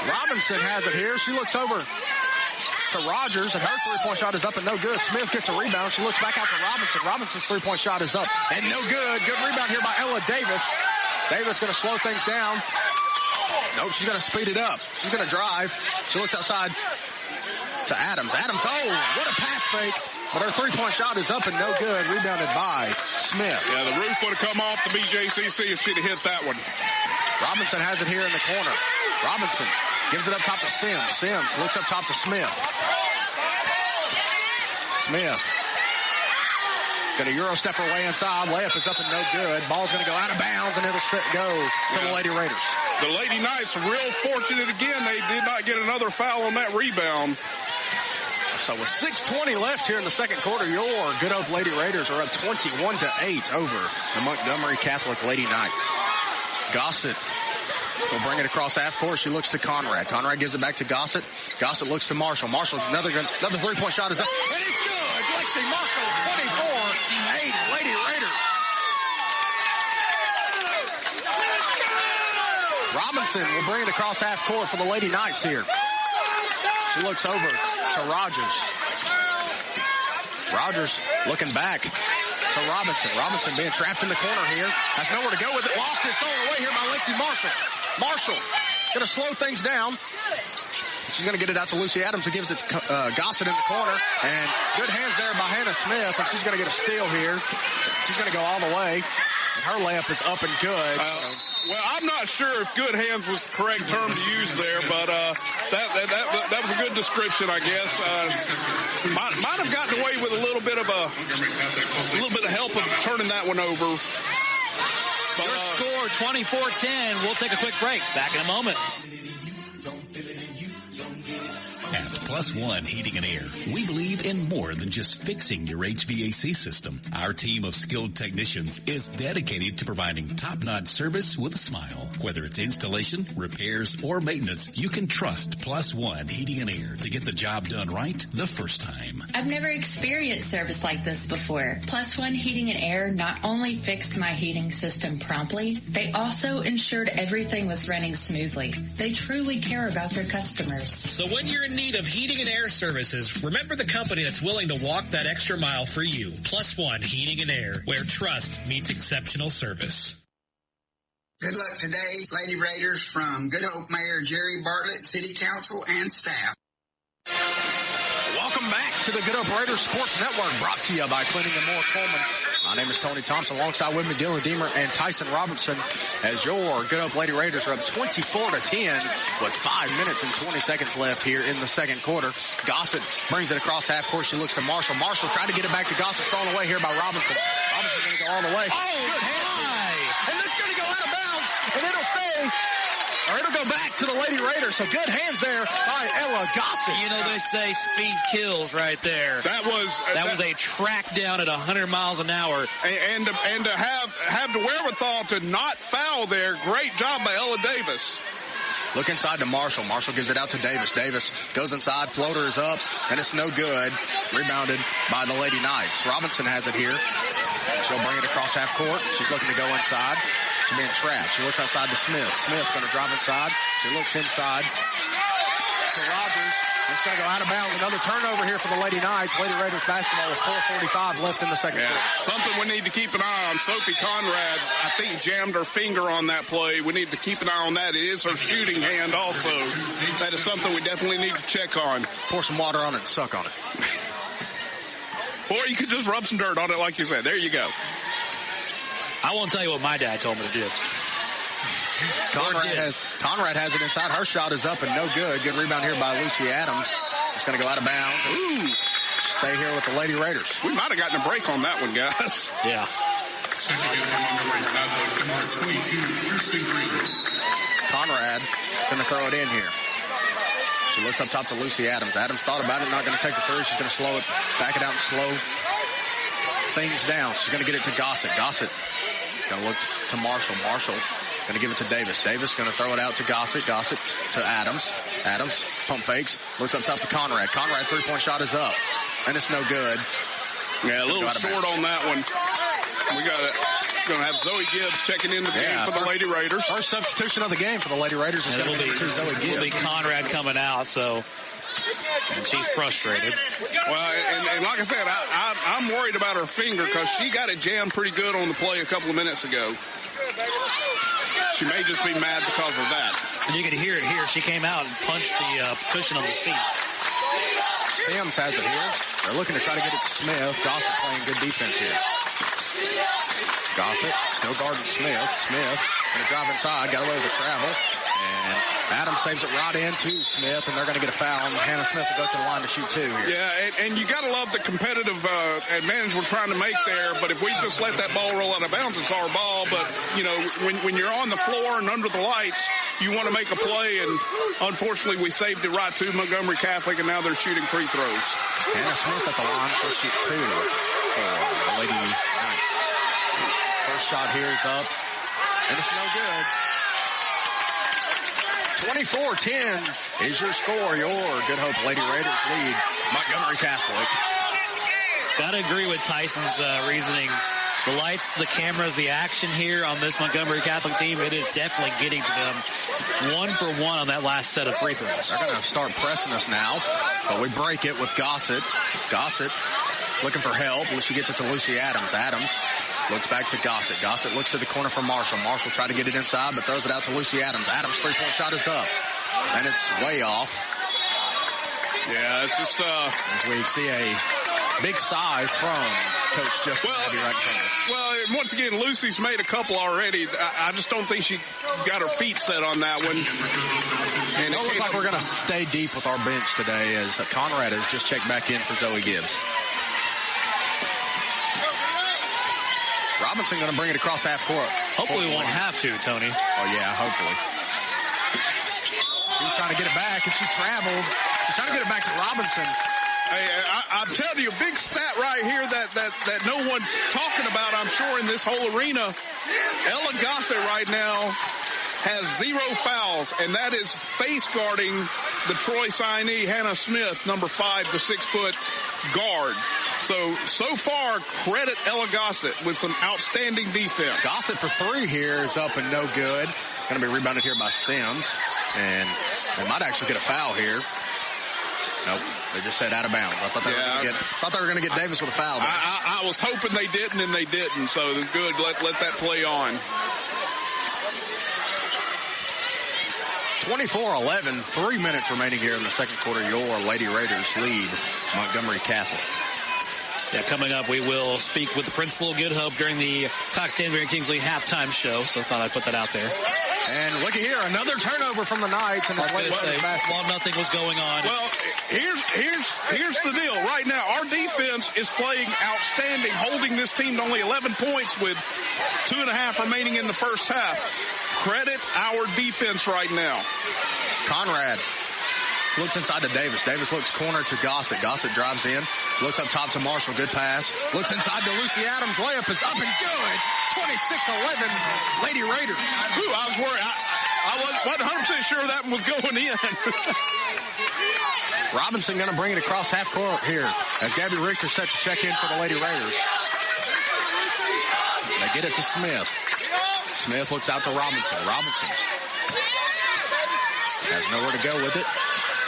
Robinson has it here. She looks over to Rogers, and her three-point shot is up and no good. Smith gets a rebound. She looks back out to Robinson. Robinson's three-point shot is up and no good. Good rebound here by Ella Davis. Davis going to slow things down. Nope, she's going to speed it up. She's going to drive. She looks outside to Adams. Adams, oh, what a pass fake. But her three-point shot is up and no good. Rebounded by Smith. Yeah, the roof would have come off the BJCC if she'd have hit that one. Robinson has it here in the corner. Robinson gives it up top to Sims. Sims looks up top to Smith. Smith going to Euro step her way inside. Layup is up and no good. Ball's going to go out of bounds, and it'll go to the Lady Raiders. The Lady Knights are real fortunate again. They did not get another foul on that rebound. So with 6:20 left here in the second quarter, your Good Hope Lady Raiders are up 21-8 over the Montgomery Catholic Lady Knights. Gossett will bring it across half court. She looks to Conrad. Conrad gives it back to Gossett. Gossett looks to Marshall. Marshall's another three-point shot is up. And it's good. Lexi Marshall, 24-8 Lady Raiders. Robinson will bring it across half court for the Lady Knights here. She looks over to Rogers. Rogers looking back to Robinson. Robinson being trapped in the corner here. Has nowhere to go with it. Lost it. Stolen away here by Lexi Marshall. Marshall going to slow things down. She's going to get it out to Lucy Adams, who gives it to Gossett in the corner. And good hands there by Hannah Smith, and she's going to get a steal here. She's going to go all the way. And her layup is up and good. Well, I'm not sure if good hands was the correct term to use there, but that was a good description, I guess. Might have gotten away with a little bit of help of turning that one over. But, your score 24-10. We'll take a quick break. Back in a moment. At Plus One Heating and Air, we believe in more than just fixing your HVAC system. Our team of skilled technicians is dedicated to providing top-notch service with a smile. Whether it's installation, repairs, or maintenance, you can trust Plus One Heating and Air to get the job done right the first time. I've never experienced service like this before. Plus One Heating and Air not only fixed my heating system promptly, they also ensured everything was running smoothly. They truly care about their customers. So when you're in need of heating and air services, remember the company that's willing to walk that extra mile for you. Plus One Heating and Air, where trust meets exceptional service. Good luck today, Lady Raiders, from Good Hope Mayor Jerry Bartlett, City Council, and staff. Welcome back to the Good Hope Raiders Sports Network, brought to you by Clinton & Moore Coleman My name is Tony Thompson. Alongside with me, Dylan Deemer and Tyson Robertson, as your Good Hope Lady Raiders are up 24-10 with 5 minutes and 20 seconds left here in the second quarter. Gossett brings it across half court. She looks to Marshall. Marshall trying to get it back to Gossett. Thrown away here by Robinson. Robinson going to go all the way. Oh, good hand. And it's going to go out of bounds. And it'll stay. Or it'll go back to the Lady Raiders. So good hands there by Ella Gossett. You know, they say speed kills right there. That was a track down at 100 miles an hour. And to have the wherewithal to not foul there. Great job by Ella Davis. Look inside to Marshall. Marshall gives it out to Davis. Davis goes inside. Floater is up, and it's no good. Rebounded by the Lady Knights. Robinson has it here. She'll bring it across half court. She's looking to go inside. She's being trapped. She looks outside to Smith. Smith going to drive inside. She looks inside to Rogers. It's going to go out of bounds. Another turnover here for the Lady Knights. Lady Raiders basketball with 4:45 left in the second quarter. Something we need to keep an eye on. Sophie Conrad, I think, jammed her finger on that play. We need to keep an eye on that. It is her shooting hand also. That is something we definitely need to check on. Pour some water on it and suck on it. Or you could just rub some dirt on it like you said. There you go. I won't tell you what my dad told me to do. Conrad has it inside. Her shot is up and no good. Good rebound here by Lucy Adams. It's going to go out of bounds. Ooh. Stay here with the Lady Raiders. We might have gotten a break on that one, guys. Yeah. Conrad going to throw it in here. She looks up top to Lucy Adams. Adams thought about it, not going to take the three. She's going to slow it, back it out and slow things down. She's going to get it to Gossett. Gossett going to look to Marshall. Marshall going to give it to Davis. Davis going to throw it out to Gossett. Gossett to Adams. Adams pump fakes. Looks up top to Conrad. Conrad three-point shot is up. And it's no good. Yeah, a little short on that one. We got it. Going to have Zoe Gibbs checking in the game for the Lady Raiders. First substitution of the game for the Lady Raiders is going to be Zoe Gibbs. It'll be Conrad coming out, so and she's frustrated. Well, and like I said, I'm worried about her finger because she got it jammed pretty good on the play a couple of minutes ago. She may just be mad because of that. And you can hear it here. She came out and punched the cushion on the seat. Sims has it here. They're looking to try to get it to Smith. Gossett playing good defense here. Gossett still guarding Smith. Smith going to drive inside. Got away with the travel. And Adams saves it right into Smith, and they're going to get a foul. And Hannah Smith will go to the line to shoot two here. Yeah, and you got to love the competitive advantage we're trying to make there. But if we just let that ball roll out of bounds, it's our ball. But, you know, when you're on the floor and under the lights, you want to make a play. And unfortunately, we saved it right to Montgomery Catholic, and now they're shooting free throws. Hannah Smith at the line. She'll shoot two for the Lady Knights. First shot here is up, and it's no good. 24-10 is your score. Your Good Hope Lady Raiders lead Montgomery Catholic. Gotta agree with Tyson's reasoning. The lights, the cameras, the action here on this Montgomery Catholic team, it is definitely getting to them 1-for-1 on that last set of free throws. They're going to start pressing us now, but we break it with Gossett. Gossett looking for help. She gets it to Lucy Adams. Adams looks back to Gossett. Gossett looks to the corner for Marshall. Marshall tried to get it inside, but throws it out to Lucy Adams. Adams' three-point shot is up, and it's way off. Yeah, it's just as we see a big sigh from Coach Justin Abbey right in front of us. Well, once again, Lucy's made a couple already. I just don't think she got her feet set on that one. And it looks like we're going to stay deep with our bench today as Conrad has just checked back in for Zoe Gibbs. Robinson going to bring it across half court. Hopefully we won't have to, Tony. Oh, yeah, hopefully. She was trying to get it back, and she traveled. She's trying to get it back to Robinson. Hey, I'm telling you, a big stat right here that no one's talking about, I'm sure, in this whole arena. Ella Gossett right now has 0 fouls, and that is face guarding the Troy signee, Hannah Smith, number 5, the 6-foot guard. So far, credit Ella Gossett with some outstanding defense. Gossett for 3 here is up and no good. Going to be rebounded here by Sims. And they might actually get a foul here. Nope, they just said out of bounds. I thought they were going to get Davis with a foul. I was hoping they didn't, and they didn't. So good, let that play on. 24-11, 3 minutes remaining here in the second quarter. Your Lady Raiders lead Montgomery Catholic. Yeah, coming up, we will speak with the principal of Good Hope during the Cox Danbury and Kingsley halftime show, so I thought I'd put that out there. And look at here, another turnover from the Knights. And while nothing was going on. Well, here's the deal. Right now, our defense is playing outstanding, holding this team to only 11 points with 2.5 remaining in the first half. Credit our defense right now. Conrad looks inside to Davis. Davis looks corner to Gossett. Gossett drives in. Looks up top to Marshall. Good pass. Looks inside to Lucy Adams. Layup is up and good. 26-11. Lady Raiders. Ooh, I was worried. I wasn't 100% sure that one was going in. Robinson going to bring it across half court here as Gabby Richter set to check in for the Lady Raiders. They get it to Smith. Smith looks out to Robinson. Robinson has nowhere to go with it.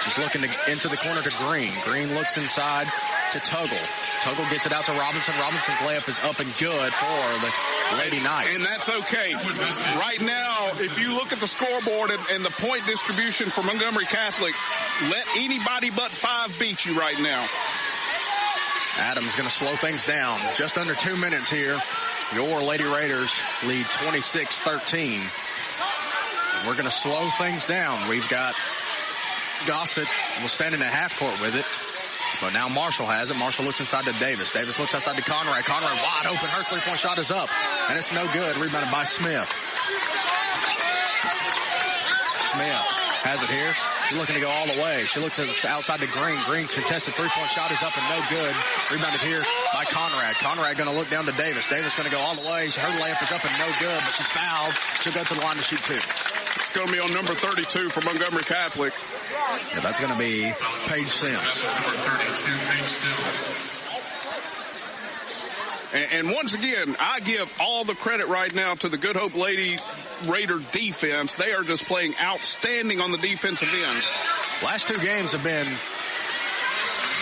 Just looking into the corner to Green. Green looks inside to Tuggle. Tuggle gets it out to Robinson. Robinson's layup is up and good for the Lady Knights. And that's okay. Right now, if you look at the scoreboard and the point distribution for Montgomery Catholic, let anybody but 5 beat you right now. Adams going to slow things down. Just under 2 minutes here. Your Lady Raiders lead 26-13. We're going to slow things down. We've got Gossett was standing at half court with it, but now Marshall has it. Marshall looks inside to Davis. Davis looks outside to Conrad. Conrad wide open. Her three-point shot is up, and it's no good. Rebounded by Smith. Smith has it here. She's looking to go all the way. She looks outside to Green. Green contested three-point shot is up and no good. Rebounded here by Conrad. Conrad going to look down to Davis. Davis going to go all the way. Her layup is up and no good, but she's fouled. She'll go to the line to shoot 2. It's going to be on number 32 for Montgomery Catholic. Yeah, that's going to be Paige Sims. And once again, I give all the credit right now to the Good Hope Lady Raider defense. They are just playing outstanding on the defensive end. Last 2 games have been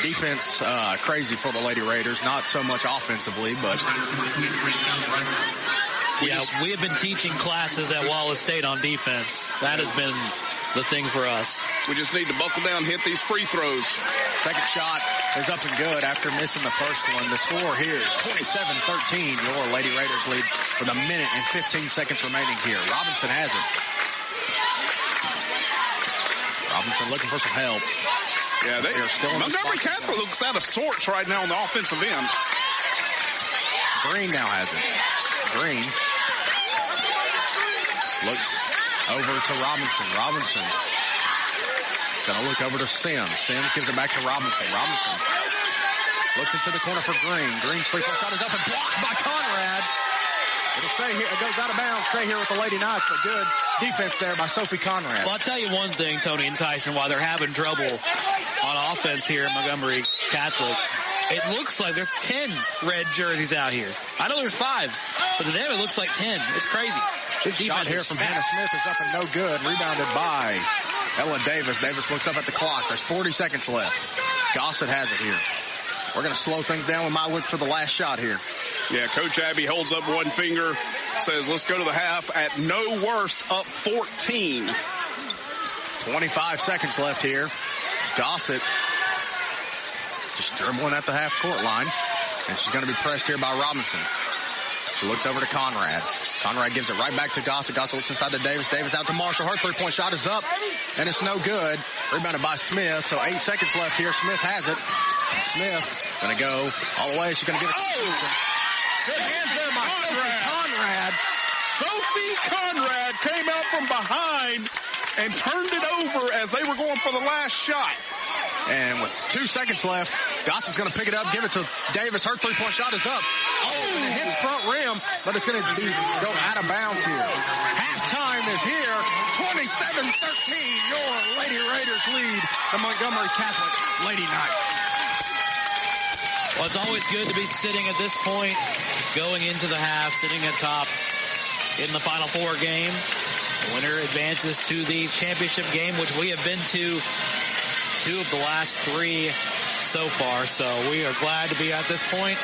defense crazy for the Lady Raiders. Not so much offensively, but... Yeah, we have been teaching classes at Wallace State on defense. That has been the thing for us. We just need to buckle down, hit these free throws. Second shot is up and good after missing the first one. The score here is 27-13. Your Lady Raiders lead with 1 minute and 15 seconds remaining here. Robinson has it. Robinson looking for some help. Yeah, they are still in Montgomery Catholic looks out of sorts right now on the offensive end. Green now has it. Green looks over to Robinson. Robinson going to look over to Sims. Sims gives it back to Robinson. Robinson looks into the corner for Green. Green's three-point shot is up and blocked by Conrad. It'll stay here. It goes out of bounds. Stay here with the Lady Knights, but good defense there by Sophie Conrad. Well, I'll tell you one thing, Tony and Tyson, while they're having trouble on offense here in Montgomery Catholic, it looks like there's 10 red jerseys out here. I know there's 5, but to them it looks like 10. It's crazy. This shot here from Hannah Smith is up and no good. Rebounded by Ella Davis. Davis looks up at the clock. There's 40 seconds left. Gossett has it here. We're going to slow things down. We might look for the last shot here. Yeah, Coach Abby holds up one finger, says let's go to the half at no worst up 14. 25 seconds left here. Gossett just dribbling at the half court line. And she's going to be pressed here by Robinson. She looks over to Conrad. Conrad gives it right back to Gossett. Gossett looks inside to Davis. Davis out to Marshall. Her three-point shot is up, and it's no good. Rebounded by Smith. So 8 seconds left here. Smith has it. And Smith going to go all the way. She's going to get it. Good hands there by Conrad. Sophie Conrad came out from behind and turned it over as they were going for the last shot. And with 2 seconds left, Gossett's going to pick it up, give it to Davis. Her three-point shot is up. Oh, and it hits front rim, but it's going to go out of bounds here. Halftime is here. 27-13. Your Lady Raiders lead the Montgomery Catholic Lady Knights. Well, it's always good to be sitting at this point, going into the half, sitting atop in the Final Four game. The winner advances to the championship game, which we have been to 2 of the last 3 so far. So we are glad to be at this point.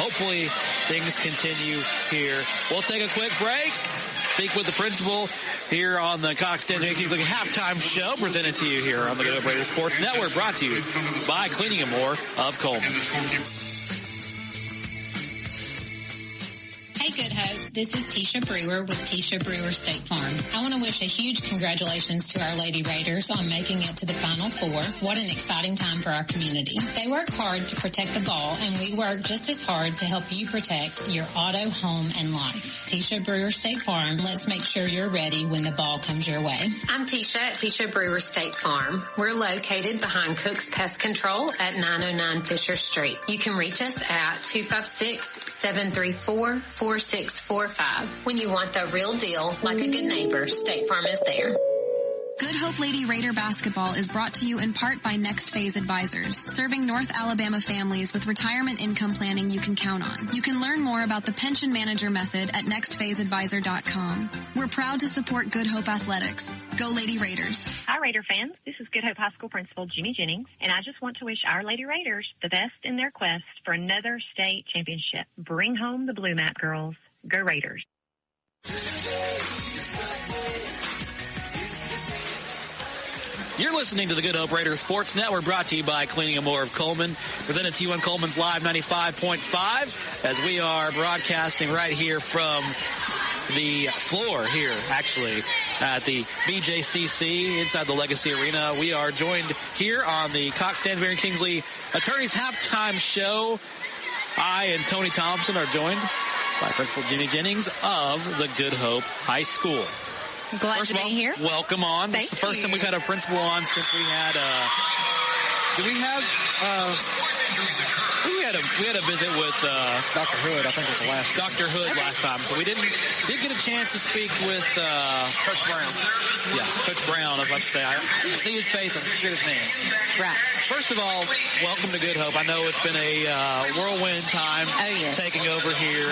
Hopefully things continue here. We'll take a quick break. Speak with the principal here on the Cox Danbury Kingsley halftime show, presented to you here on the Good Hope Radio Sports Network, brought to you by Cleaning and More of Coleman. Good Hope. This is Tisha Brewer with Tisha Brewer State Farm. I want to wish a huge congratulations to our Lady Raiders on making it to the Final Four. What an exciting time for our community. They work hard to protect the ball, and we work just as hard to help you protect your auto, home, and life. Tisha Brewer State Farm. Let's make sure you're ready when the ball comes your way. I'm Tisha at Tisha Brewer State Farm. We're located behind Cook's Pest Control at 909 Fisher Street. You can reach us at 256-734-4645. When you want the real deal, like a good neighbor, State Farm is there. Good Hope Lady Raider basketball is brought to you in part by Next Phase Advisors, serving North Alabama families with retirement income planning you can count on. You can learn more about the pension manager method at nextphaseadvisor.com. We're proud to support Good Hope Athletics. Go Lady Raiders. Hi Raider fans, this is Good Hope High School Principal Jimmy Jennings, and I just want to wish our Lady Raiders the best in their quest for another state championship. Bring home the Blue Map girls. Go Raiders. You're listening to the Good Hope Raiders Sports Network, brought to you by Cleaning and More of Coleman, presented to you on Coleman's Live 95.5, as we are broadcasting right here from the floor here, actually, at the BJCC inside the Legacy Arena. We are joined here on the Cox Stansberry and Kingsley Attorneys Halftime Show. I and Tony Thompson are joined by Principal Jimmy Jennings of the Good Hope High School. Glad to be here. Welcome on. Thank It's the first time we've had a principal on since we had we had a visit with Dr. Hood. I think it was the last Dr. Hood last time. So we did get a chance to speak with Coach Brown. Yeah, Coach Brown. I was about to say, I see his face, I forget his name. Right. First of all, welcome to Good Hope. I know it's been a whirlwind time taking over here.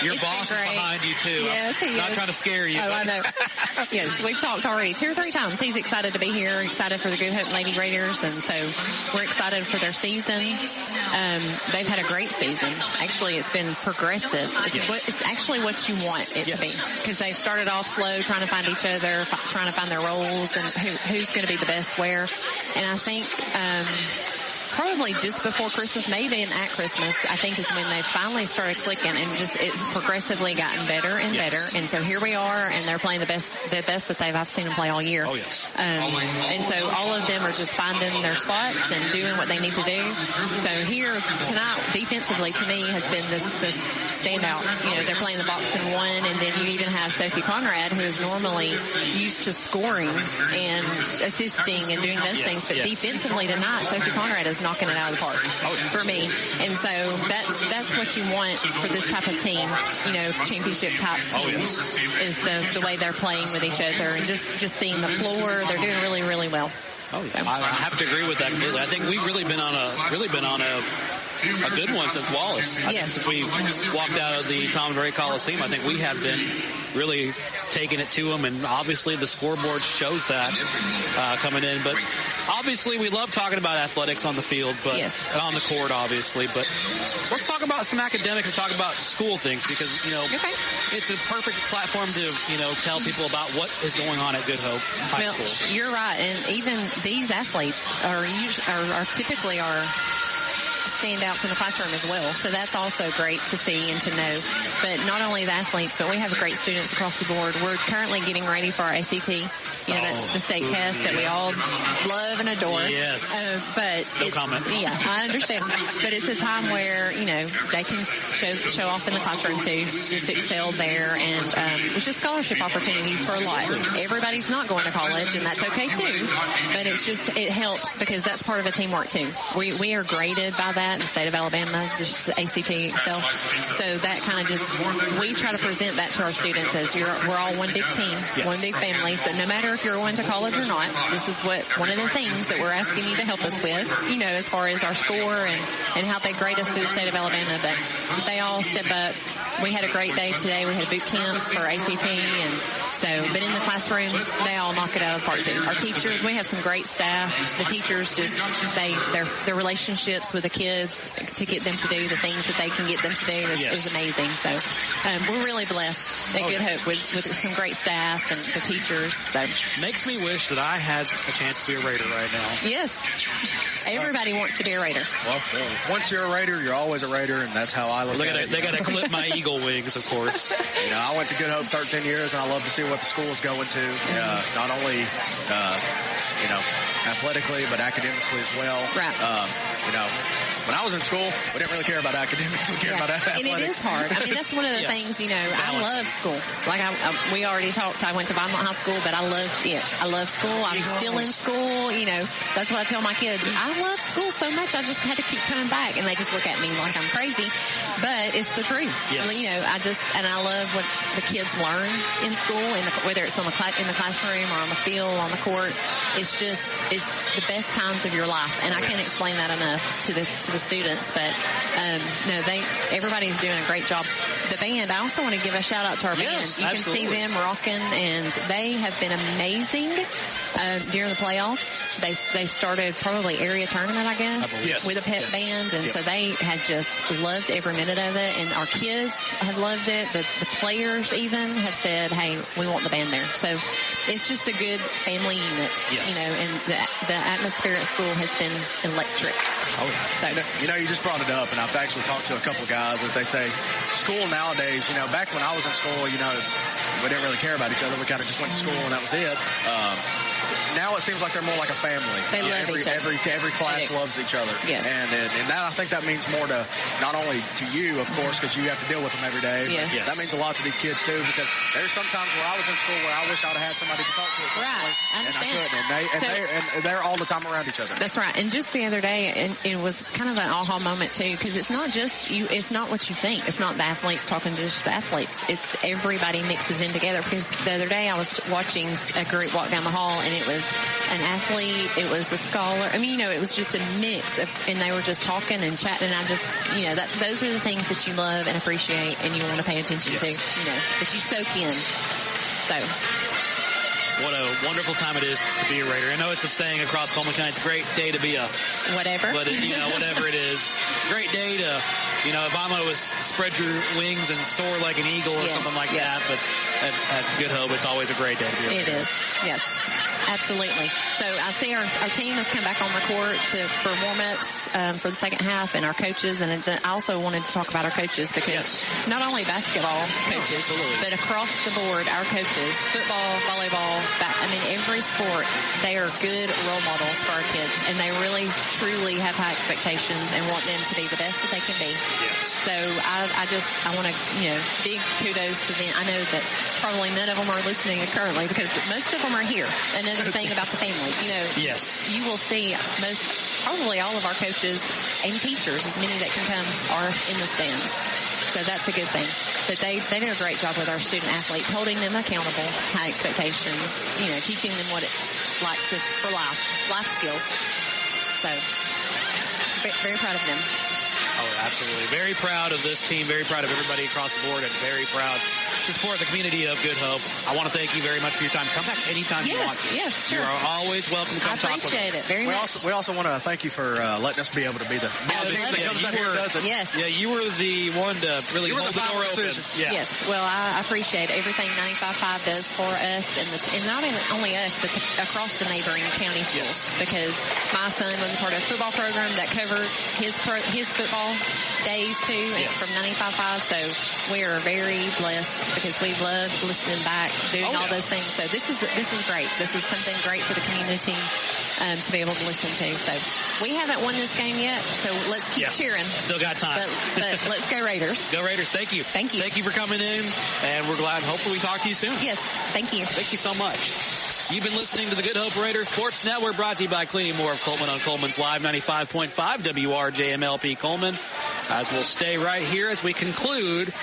Your boss is behind you too. Yes, he is. Not trying to scare you. Oh, I know. Yes, we've talked already 2 or 3 times. He's excited to be here, excited for the Good Hope Lady Raiders, and so we're excited for their season. They've had a great season. Actually, it's been progressive. It's actually what you want it to be, because they started off slow, trying to find each other, trying to find their roles and who's going to be the best where. And I think probably just before Christmas, maybe and at Christmas, I think is when they finally started clicking, and just it's progressively gotten better and better. And so here we are, and they're playing the best that I've seen them play all year. Oh yes. And so all of them are just finding their spots and doing what they need to do. So here tonight, defensively, to me, has been the standout. You know, they're playing the box and one, and then you even have Sophie Conrad, who is normally used to scoring and assisting and doing those things, but defensively tonight, Sophie Conrad is knocking it out of the park for me. And so that's what you want for this type of team, you know, championship type teams, is the way they're playing with each other and just seeing the floor. They're doing really, really well. I have to agree with that completely. I think we've really been on a good one since Wallace. Since we walked out of the Tom Ray Coliseum, I think we have been really taking it to them, and obviously the scoreboard shows that coming in. But obviously we love talking about athletics on the field, but on the court, obviously. But let's talk about some academics and talk about school things, because, you know, it's a perfect platform to, you know, tell people about what is going on at Good Hope High School. You're right, and even these athletes are typically standouts in the classroom as well. So that's also great to see and to know. But not only the athletes, but we have great students across the board. We're currently getting ready for our ACT. You know, that's the state test that we all love and adore. Yes. But no comment. Yeah, I understand. But it's a time where, you know, they can show off in the classroom too, just excel there. And it's just scholarship opportunity for a lot. Everybody's not going to college, and that's okay too. But it helps because that's part of a teamwork too. We are graded by that in the state of Alabama, just the ACT itself. So that kind of we try to present that to our students as we're all one big team, one big family. So no matter if you're going to college or not, this is one of the things that we're asking you to help us with, you know, as far as our score and how they grade us through the state of Alabama. But they all step up. We had a great day today. We had boot camps for ACT, and but in the classroom, they all knock it out of the park too. Our teachers, we have some great staff. The teachers their relationships with the kids to get them to do the things that they can get them to do is amazing. So we're really blessed at Good Hope with some great staff and the teachers. So makes me wish that I had a chance to be a Raider right now. Yes. Everybody wants to be a Raider. Well, once you're a Raider, you're always a Raider, and that's how I look at it. They got to clip my ego Eagle wings, of course. You know, I went to Good Hope 13 years, and I love to see what the school is going to, not only, you know, athletically, but academically as well. Right. You know, when I was in school, we didn't really care about academics. We cared about athletics. And it is hard. I mean, that's one of the things, you know, I love school. Like we already talked, I went to Vineland High School, but I loved it. I love school. I'm still in school. You know, that's what I tell my kids. I love school so much, I just had to keep coming back. And they just look at me like I'm crazy. But it's the truth. Yes. You know, I love what the kids learn in school, whether it's in the classroom or on the field, on the court. It's the best times of your life. And I can't explain that enough to the students. But, no, everybody's doing a great job. The band, I also want to give a shout out to our band. You can see them rocking, and they have been amazing during the playoffs. They started probably area tournament, I guess, with a pep band, and so they had just loved every minute of it, and our kids have loved it. The players even have said, hey, we want the band there. So it's just a good family unit, you know, and the atmosphere at school has been electric. Oh, yeah. So, you know, you just brought it up, and I've actually talked to a couple of guys that they say school nowadays, you know, back when I was in school, you know, we didn't really care about each other. We kind of just went to school and that was it. Now it seems like they're more like a family. They love each other. Every class loves each other. Yes. And that, I think that means more to not only to you, of course, because you have to deal with them every day. Yes. But that means a lot to these kids too, because there's some times where I was in school where I wish I'd have had somebody to talk to. Right. I understand. And I couldn't. And they're all the time around each other. That's right. And just the other day, and it was kind of an aha moment too, because it's not just you. It's not what you think. It's not the athletes talking to just the athletes. It's everybody mixes in together. Because the other day I was watching a group walk down the hall, and it was an athlete, it was a scholar. I mean, you know, it was just a mix of, and they were just talking and chatting, and I just, you know, those are the things that you love and appreciate and you want to pay attention to, you know, that you soak in. So. What a wonderful time it is to be a Raider. I know it's a saying across Coleman County. It's a great day to be a whatever. But you know, whatever it is, great day to, you know, if I'm always spread your wings and soar like an eagle or something like that. But at Good Hope, it's always a great day to be a Raider. It is, yes. Absolutely. So I see our team has come back on the court for warm-ups for the second half, and our coaches. And I also wanted to talk about our coaches because not only basketball coaches, but across the board, our coaches, football, volleyball, I mean, every sport, they are good role models for our kids, and they really, truly have high expectations and want them to be the best that they can be. So I want to, you know, big kudos to them. I know that probably none of them are listening currently because most of them are here. Another thing about the family, you know, you will see probably all of our coaches and teachers, as many that can come, are in the stands. So that's a good thing. But they do a great job with our student athletes, holding them accountable, high expectations, you know, teaching them what it's like for life skills. So very proud of them. Oh, absolutely. Very proud of this team, very proud of everybody across the board, and very proud to support the community of Good Hope. I want to thank you very much for your time. Come back anytime you want to. Yes, sure. You are always welcome to come talk with us. I appreciate it very much. We also want to thank you for letting us be able to be the team that comes out here and does it. Yes. Yeah, you were the one to really hold the door open. Yes. Well, I appreciate everything 95.5 does for us, and not only us, but across the neighboring county schools. Because my son was a part of a football program that covered his football days too, and from 95.5. So we are very blessed because we love listening back, doing all those things. So this is great. This is something great for the community to be able to listen to. So we haven't won this game yet, so let's keep cheering. Still got time. But let's go Raiders. Go Raiders. Thank you. Thank you. Thank you for coming in, and we're glad. Hopefully we talk to you soon. Yes. Thank you. Thank you so much. You've been listening to the Good Hope Raiders Sports Network, brought to you by Cleaning More of Coleman on Coleman's Live 95.5 WRJMLP Coleman. As we'll stay right here as we conclude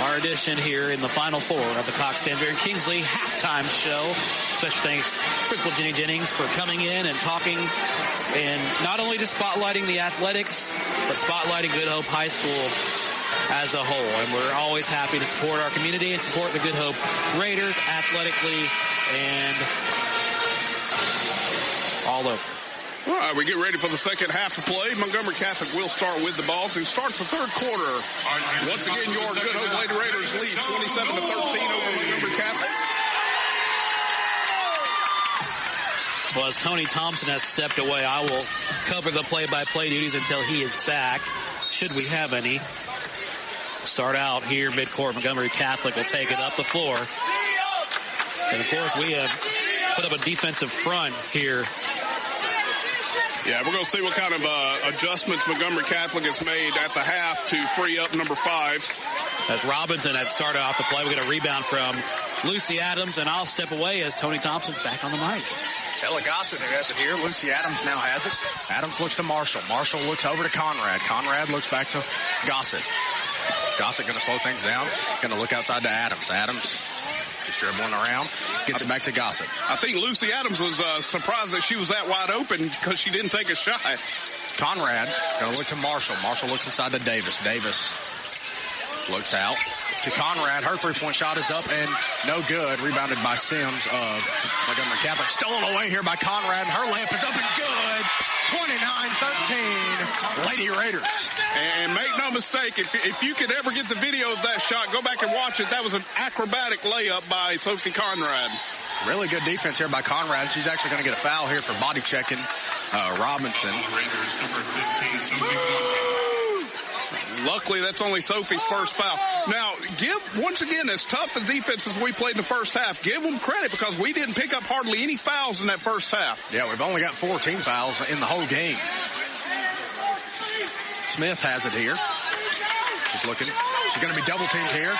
our edition here in the Final Four of the Cox Stanberry and Kingsley halftime show. Special thanks to Principal Jenny Jennings for coming in and talking and not only just spotlighting the athletics, but spotlighting Good Hope High School as a whole. And we're always happy to support our community and support the Good Hope Raiders athletically and all over. All right, we get ready for the second half of play. Montgomery Catholic will start with the ball to start the third quarter. Once again, your Good Hope Lady Raiders lead 27-13 over Montgomery Catholic. Well, as Tony Thompson has stepped away, I will cover the play-by-play duties until he is back, should we have any. start out here midcourt. Montgomery Catholic will take it up the floor. And, of course, we have put up a defensive front here. Yeah, we're going to see what kind of adjustments Montgomery Catholic has made at the half to free up number 5. As Robinson had started off the play, we get a rebound from Lucy Adams, and I'll step away as Tony Thompson's back on the mic. Ella Gossett has it here. Lucy Adams now has it. Adams looks to Marshall. Marshall looks over to Conrad. Conrad looks back to Gossett. Is Gossett going to slow things down? Going to look outside to Adams. Adams just dribbling around. Gets it back to Gossett. I think Lucy Adams was surprised that she was that wide open because she didn't take a shot. Conrad going to look to Marshall. Marshall looks inside to Davis. Davis looks out to Conrad. Her three-point shot is up and no good. Rebounded by Sims of Montgomery Catholic. Stolen away here by Conrad. Her layup is up and good. 29-13, Lady Raiders. And make no mistake, if you could ever get the video of that shot, go back and watch it. That was an acrobatic layup by Sophie Conrad. Really good defense here by Conrad. She's actually going to get a foul here for body checking Robinson. Raiders number 15, Sophie Conrad. Luckily, that's only Sophie's first foul. Now, once again, as tough a defense as we played in the first half, give them credit because we didn't pick up hardly any fouls in that first half. Yeah, we've only got 14 fouls in the whole game. Smith has it here. She's looking. She's going to be double teamed here.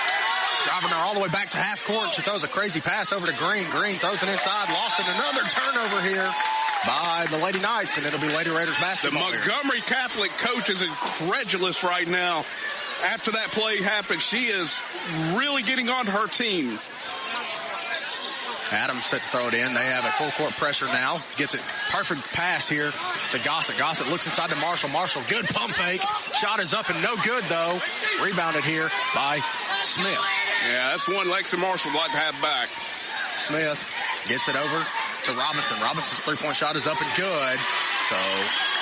Driving her all the way back to half court. She throws a crazy pass over to Green. Green throws it inside. Lost it. Another turnover here by the Lady Knights, and it'll be Lady Raiders basketball. The Montgomery Catholic coach is incredulous right now. After that play happened, she is really getting on her team. Adams set to throw it in. They have a full court pressure now. Gets it. Perfect pass here to Gossett. Gossett looks inside to Marshall. Marshall, good pump fake. Shot is up and no good, though. Rebounded here by Smith. Yeah, that's one Lexi Marshall would like to have back. Smith gets it over to Robinson. Robinson's three-point shot is up and good. So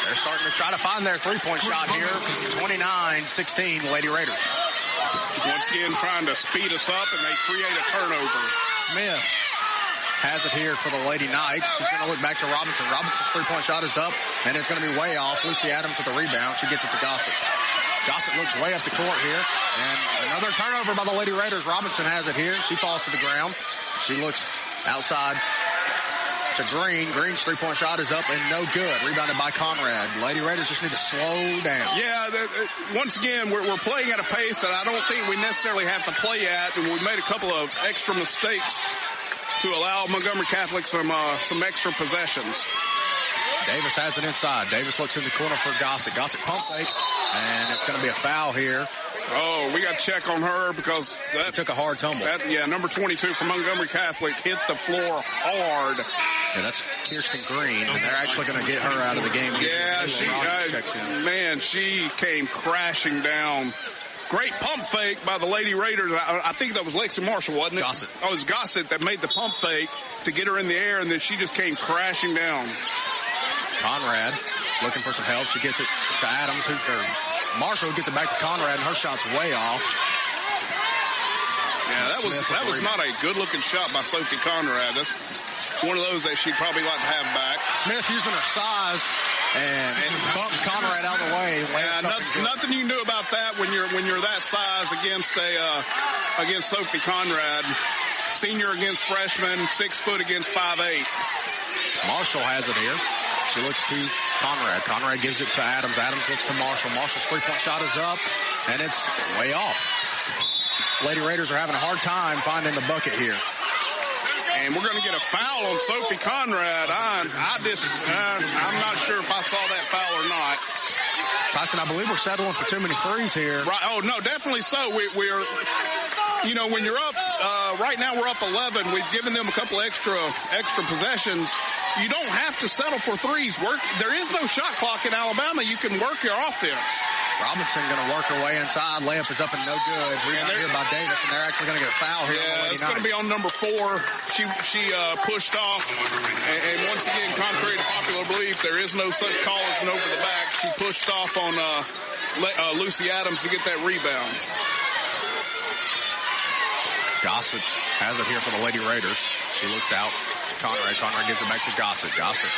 they're starting to try to find their three-point shot here. 29-16, Lady Raiders. Once again, trying to speed us up, and they create a turnover. Smith has it here for the Lady Knights. She's going to look back to Robinson. Robinson's three-point shot is up, and it's going to be way off. Lucy Adams with the rebound. She gets it to Gossett. Gossett looks way up the court here, and another turnover by the Lady Raiders. Robinson has it here. She falls to the ground. She looks outside to Green. Green's three-point shot is up and no good. Rebounded by Conrad. Lady Raiders just need to slow down. Yeah, once again, we're playing at a pace that I don't think we necessarily have to play at, and we made a couple of extra mistakes to allow Montgomery Catholic some extra possessions. Davis has it inside. Davis looks in the corner for Gossett. Gossett pump fake, and it's going to be a foul here. Oh, we got to check on her because that took a hard tumble. Number 22 for Montgomery Catholic hit the floor hard. Yeah, that's Kirsten Green, and they're actually going to get her out of the game. Yeah, she came crashing down. Great pump fake by the Lady Raiders. I think that was Lexi Marshall, wasn't it? Gossett. Oh, it was Gossett that made the pump fake to get her in the air, and then she just came crashing down. Conrad looking for some help. She gets it to Adams, Marshall gets it back to Conrad, and her shot's way off. Yeah, that was not a good-looking shot by Sophie Conrad. That's one of those that she'd probably like to have back. Smith using her size and bumps Conrad out of the way. Yeah, nothing you can do about that when you're that size against Sophie Conrad. Senior against freshman, 6 foot against 5'8". Marshall has it here. She looks to Conrad. Conrad gives it to Adams. Adams looks to Marshall. Marshall's three-point shot is up, and it's way off. Lady Raiders are having a hard time finding the bucket here. And we're going to get a foul on Sophie Conrad. I'm not sure if I saw that foul or not. Tyson, I believe we're settling for too many threes here. Right. Oh, no, definitely so. We're when you're up, right now we're up 11. We've given them a couple extra possessions. You don't have to settle for threes. There is no shot clock in Alabama. You can work your offense. Robinson going to work her way inside. Layup is up and no good. Rebound here by Davis, and they're actually going to get a foul here. Yeah, it's going to be on number 4. She pushed off. And once again, contrary to popular belief, there is no such call as an over the back. She pushed off on Lucy Adams to get that rebound. Gossett has it here for the Lady Raiders. She looks out to Conrad. Conrad gives it back to Gossett. Gossett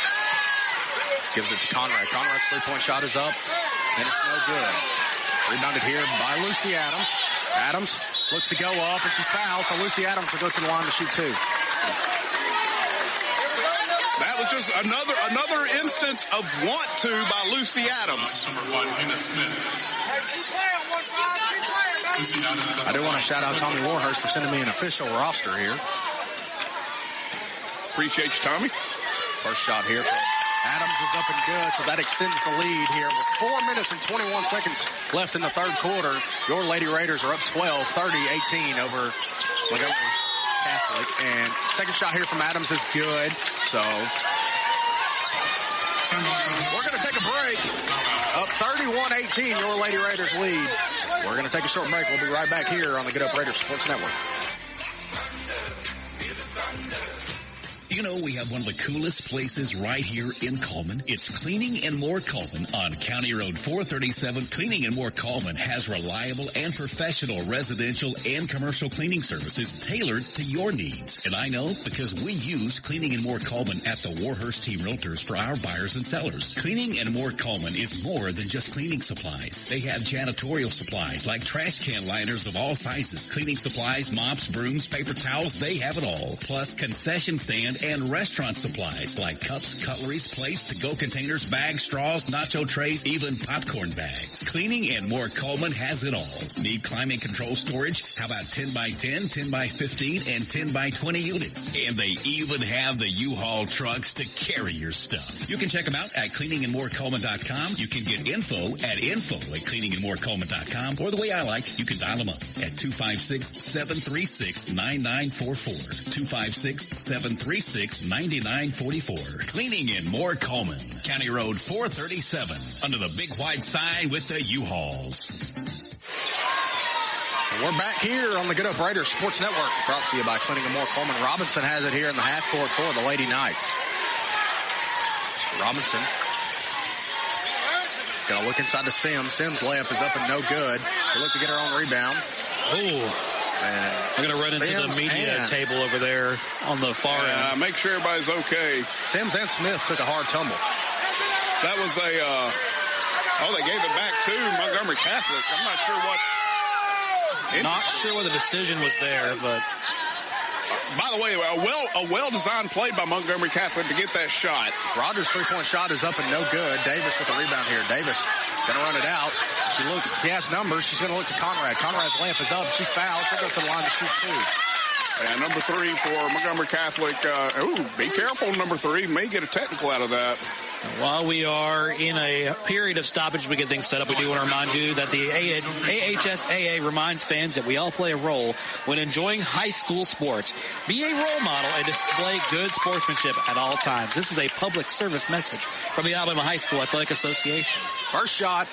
gives it to Conrad. Conrad's three-point shot is up, and it's no good. Rebounded here by Lucy Adams. Adams looks to go up, and she's fouled, so Lucy Adams will go to the line to shoot 2. That was just another instance of want to by Lucy Adams. I do want to shout out Tommy Warhurst for sending me an official roster here. Appreciate you, Tommy. First shot here from Adams is up and good, so that extends the lead here. With 4 minutes and 21 seconds left in the third quarter, your Lady Raiders are up 12, 30-18 over Montgomery Catholic. And second shot here from Adams is good, so we're going to take a break. Up 31-18, your Lady Raiders lead. We're going to take a short break. We'll be right back here on the Get Up Raiders Sports Network. You know, we have one of the coolest places right here in Coleman. It's Cleaning and More Coleman on County Road 437. Cleaning and More Coleman has reliable and professional residential and commercial cleaning services tailored to your needs. And I know because we use Cleaning and More Coleman at the Warhurst Team Realtors for our buyers and sellers. Cleaning and More Coleman is more than just cleaning supplies. They have janitorial supplies like trash can liners of all sizes, cleaning supplies, mops, brooms, paper towels, they have it all. Plus concession stand and restaurant supplies like cups, cutleries, plates, to-go containers, bags, straws, nacho trays, even popcorn bags. Cleaning and More Coleman has it all. Need climate control storage? How about 10 by 10, 10 by 15, and 10 by 20 units? And they even have the U-Haul trucks to carry your stuff. You can check them out at cleaningandmorecoleman.com. You can get info at cleaningandmorecoleman.com. Or the way I like, you can dial them up at 256-736-9944. 256-736-9944. Cleaning and More Coleman. County Road 437. Under the big white sign with the U-Hauls. And we're back here on the Get Up Raiders Sports Network. Brought to you by Cleaning and More Coleman. Robinson has it here in the half court for the Lady Knights. Robinson. Gonna look inside to Sims. Sims' layup is up and no good. She'll look to get her own rebound. Oh. We're going to run into the media table over there on the far end. Make sure everybody's okay. Sims and Smith took a hard tumble. That was they gave it back to Montgomery Catholic. I'm not sure what. Not sure what the decision was there, but. By the way, a well-designed play by Montgomery Catholic to get that shot. Rogers' three-point shot is up and no good. Davis with the rebound here. Davis going to run it out. She has numbers. She's going to look to Conrad. Conrad's lamp is up. She's fouled. She'll go to the line to shoot 2. And number 3 for Montgomery Catholic. Be careful, number 3. May get a technical out of that. While we are in a period of stoppage, we get things set up. We do want to remind you that the AHSAA reminds fans that we all play a role when enjoying high school sports. Be a role model and display good sportsmanship at all times. This is a public service message from the Alabama High School Athletic Association. First shot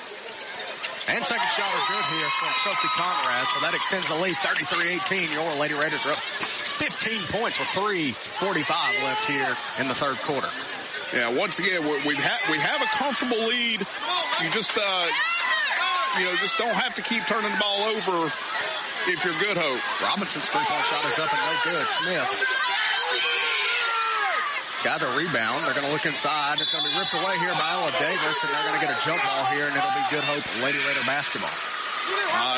and second shot are good here from Sophie Conrad, so that extends the lead 33-18. Your Lady Raiders are up 15 points with 3:45 left here in the third quarter. Yeah, once again, we have a comfortable lead. You just just don't have to keep turning the ball over if you're Good Hope. Robinson's three-point shot is up and no good. Smith got a rebound. They're going to look inside. It's going to be ripped away here by Ella Davis, and they're going to get a jump ball here, and it'll be Good Hope Lady Raider basketball.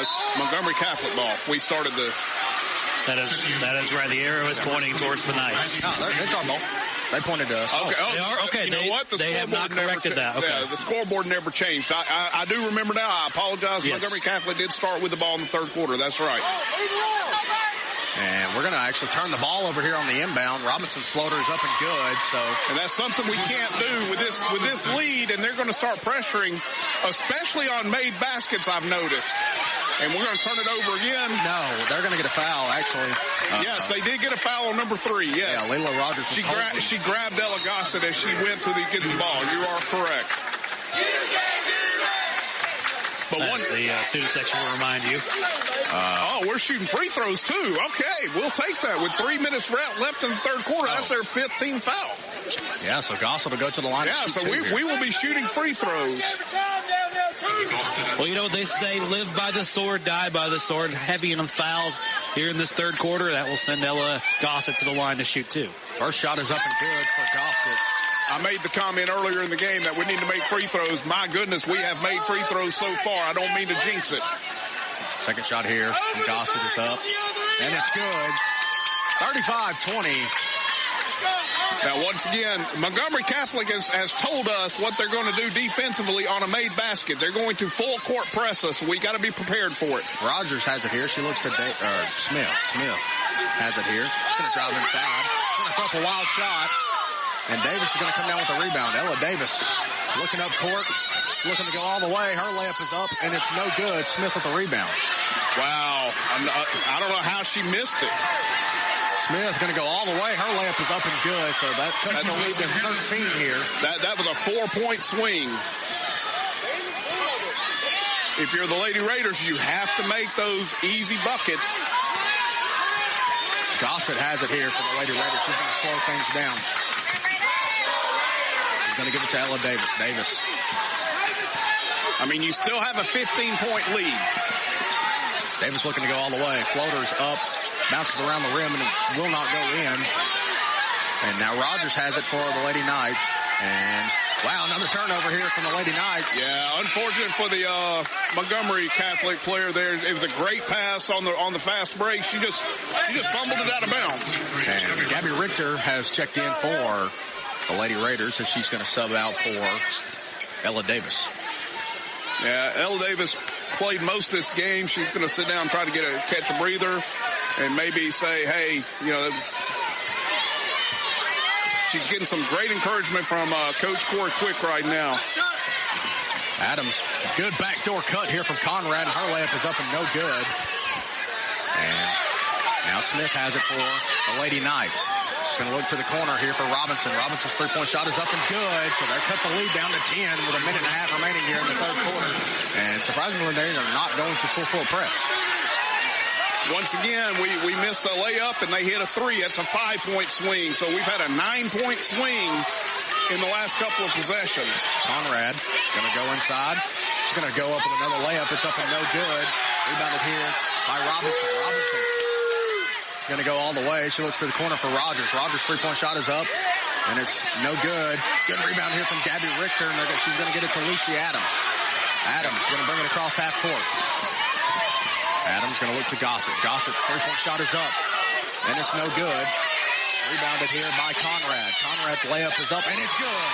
It's Montgomery Catholic ball. We started the... That is right. The arrow is pointing towards the Knights. No, it's our ball. They pointed to us. Okay. They are? Okay. You know what? They have not corrected that. Okay. Yeah, the scoreboard never changed. I do remember now. I apologize. Yes. Montgomery Catholic did start with the ball in the third quarter. That's right. And we're going to actually turn the ball over here on the inbound. Robinson's floater is up and good. And that's something we can't do with this lead, and they're going to start pressuring, especially on made baskets, I've noticed. And we're going to turn it over again. No, they're going to get a foul, actually. Yes, they did get a foul on number 3, yes. Yeah, Leila Rogers. She grabbed Ella Gossett as she went to get the ball. You are correct. But the student section will remind you. We're shooting free throws, too. Okay, we'll take that. With 3 minutes left in the third quarter, that's their 15th foul. Yeah, so Gossett will go to the line. Yeah, so we will be shooting free throws. Well, you know what they say, live by the sword, die by the sword. Heavy on fouls here in this third quarter. That will send Ella Gossett to the line to shoot 2. First shot is up and good for Gossett. I made the comment earlier in the game that we need to make free throws. My goodness, we have made free throws so far. I don't mean to jinx it. Second shot here from Gossett is up, and it's good. 35-20. Now, once again, Montgomery Catholic has told us what they're going to do defensively on a made basket. They're going to full court press us, so we got to be prepared for it. Rogers has it here. She looks to Smith. Smith has it here. She's going to drive inside. She's going to throw up a wild shot. And Davis is going to come down with the rebound. Ella Davis looking up court, looking to go all the way. Her layup is up, and it's no good. Smith with the rebound. Wow. I don't know how she missed it. Smith going to go all the way. Her layup is up and good, so that cuts the lead to 13 here. That was a 4-point swing. If you're the Lady Raiders, you have to make those easy buckets. Gossett has it here for the Lady Raiders. She's going to slow things down. She's going to give it to Ella Davis. Davis. I mean, you still have a 15-point lead. Davis looking to go all the way. Floater's up. Bounces around the rim and it will not go in. And now Rogers has it for the Lady Knights. And, wow, another turnover here from the Lady Knights. Yeah, unfortunate for the Montgomery Catholic player there. It was a great pass on the fast break. She just fumbled it out of bounds. And Gabby Richter has checked in for the Lady Raiders, so she's going to sub out for Ella Davis. Yeah, Ella Davis played most of this game. She's going to sit down and try to catch a breather. And maybe say, hey, she's getting some great encouragement from Coach Corey Quick right now. Adams, good backdoor cut here from Conrad, and her layup is up and no good. And now Smith has it for the Lady Knights. She's going to look to the corner here for Robinson. Robinson's three-point shot is up and good, so they cut the lead down to 10 with a minute and a half remaining here in the third quarter. And surprisingly, they are not going to full court press. Once again, we missed a layup and they hit a three. That's a 5-point swing. So we've had a 9-point swing in the last couple of possessions. Conrad going to go inside. She's going to go up with another layup. It's up and no good. Rebounded here by Robinson. Robinson going to go all the way. She looks to the corner for Rogers. Rogers' three-point shot is up, and it's no good. Good rebound here from Gabby Richter, and she's going to get it to Lucy Adams. Adams going to bring it across half court. Adams going to look to Gossett. Gossett, three-point shot is up, and it's no good. Rebounded here by Conrad. Conrad's layup is up, and it's good.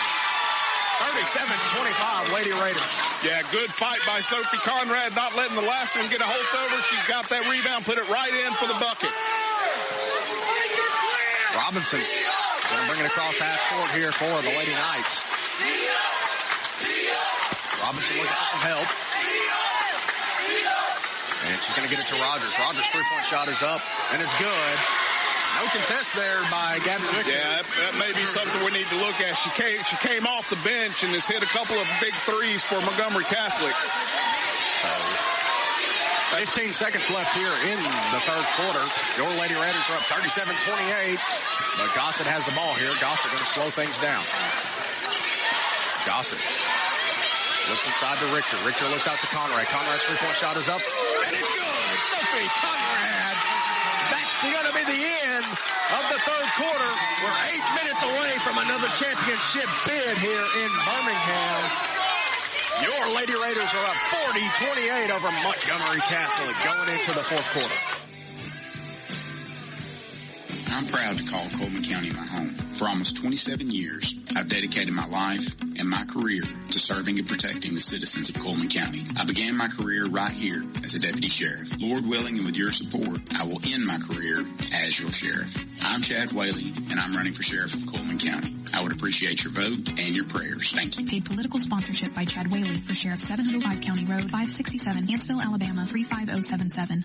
37-25, Lady Raiders. Yeah, good fight by Sophie Conrad, not letting the last one get a holdover. She got that rebound, put it right in for the bucket. Robinson going to bring it across half court here for the Lady Knights. Robinson looking for some help. And she's going to get it to Rogers. Rogers' three-point shot is up, and it's good. No contest there by Gabby Richter. Yeah, that may be something we need to look at. She came off the bench and has hit a couple of big threes for Montgomery Catholic. So, 15 seconds left here in the third quarter. Your Lady Raiders are up 37-28. But Gossett has the ball here. Gossett going to slow things down. Gossett looks inside to Richter. Richter looks out to Conrad. Conrad's three-point shot is up. And it's good. Sophie Conrad. That's going to be the end of the third quarter. We're 8 minutes away from another championship bid here in Birmingham. Your Lady Raiders are up 40-28 over Montgomery Catholic going into the fourth quarter. I'm proud to call Coleman County my home. For almost 27 years, I've dedicated my life and my career to serving and protecting the citizens of Coleman County. I began my career right here as a deputy sheriff. Lord willing, and with your support, I will end my career as your sheriff. I'm Chad Whaley, and I'm running for sheriff of Coleman County. I would appreciate your vote and your prayers. Thank you. Paid political sponsorship by Chad Whaley for Sheriff 705 County Road, 567, Hansville, Alabama, 35077.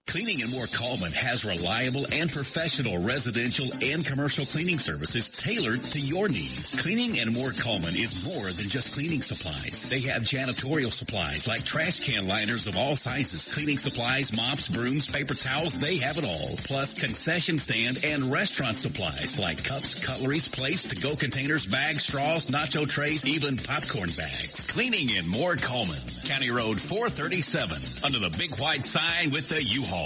Cleaning and More Coleman has reliable and professional residential and commercial cleaning services tailored to your needs. Cleaning and More Coleman is more than just cleaning supplies. They have janitorial supplies like trash can liners of all sizes, cleaning supplies, mops, brooms, paper towels, they have it all. Plus concession stand and restaurant supplies like cups, cutleries, plates, to-go containers, bags, straws, nacho trays, even popcorn bags. Cleaning and More Coleman. County Road 437 under the big white sign with the U-Haul.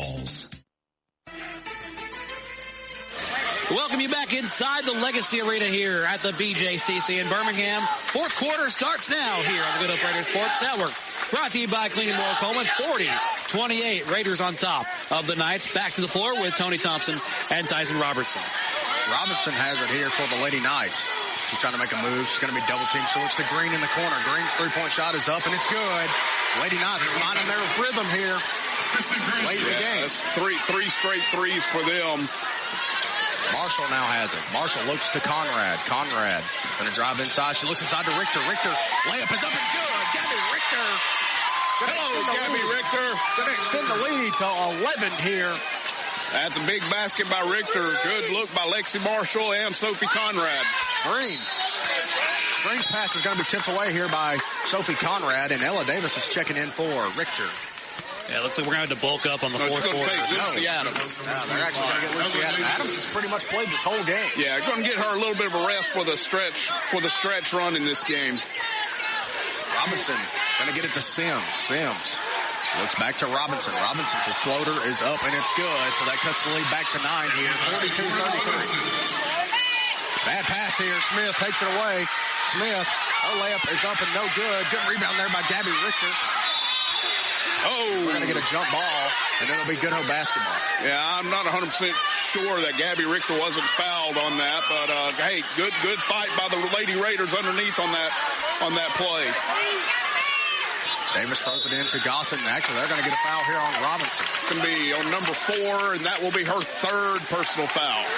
Welcome you back inside the Legacy Arena here at the BJCC in Birmingham. Fourth quarter starts now here on the Good Hope Radio Sports Network. Brought to you by Cleaning Moore Coleman. 40-28. Raiders on top of the Knights. Back to the floor with Tony Thompson and Tyson Robertson. Robinson has it here for the Lady Knights. She's trying to make a move. She's going to be double teamed. So it's to Green in the corner. Green's three-point shot is up, and it's good. Lady Knights finding their rhythm here late in the game. That's three straight threes for them. Marshall now has it. Marshall looks to Conrad. Conrad going to drive inside. She looks inside to Richter. Richter, layup is up and good. Gabby Richter. Hello, Gabby Richter. Going to extend the lead to 11 here. That's a big basket by Richter. Good look by Lexi Marshall and Sophie Conrad. Green's pass is going to be tipped away here by Sophie Conrad, and Ella Davis is checking in for Richter. Yeah, looks like we're going to have to bulk up on the fourth quarter. Take Lucy Adams. They're actually going to get Lucy Adams. Adams has pretty much played this whole game. Yeah, going to get her a little bit of a rest for the stretch run in this game. Robinson going to get it to Sims. Sims looks back to Robinson. Robinson's floater is up, and it's good. So that cuts the lead back to 9 here. 42-33. Bad pass here. Smith takes it away. Smith, her layup is up and no good. Good rebound there by Gabby Richter. Oh, we're going to get a jump ball, and then it'll be Good Hope basketball. Yeah, I'm not 100% sure that Gabby Richter wasn't fouled on that, but hey, good fight by the Lady Raiders underneath on that play. Davis throws it into Gossett, and actually they're going to get a foul here on Robinson. It's going to be on number 4, and that will be her third personal foul.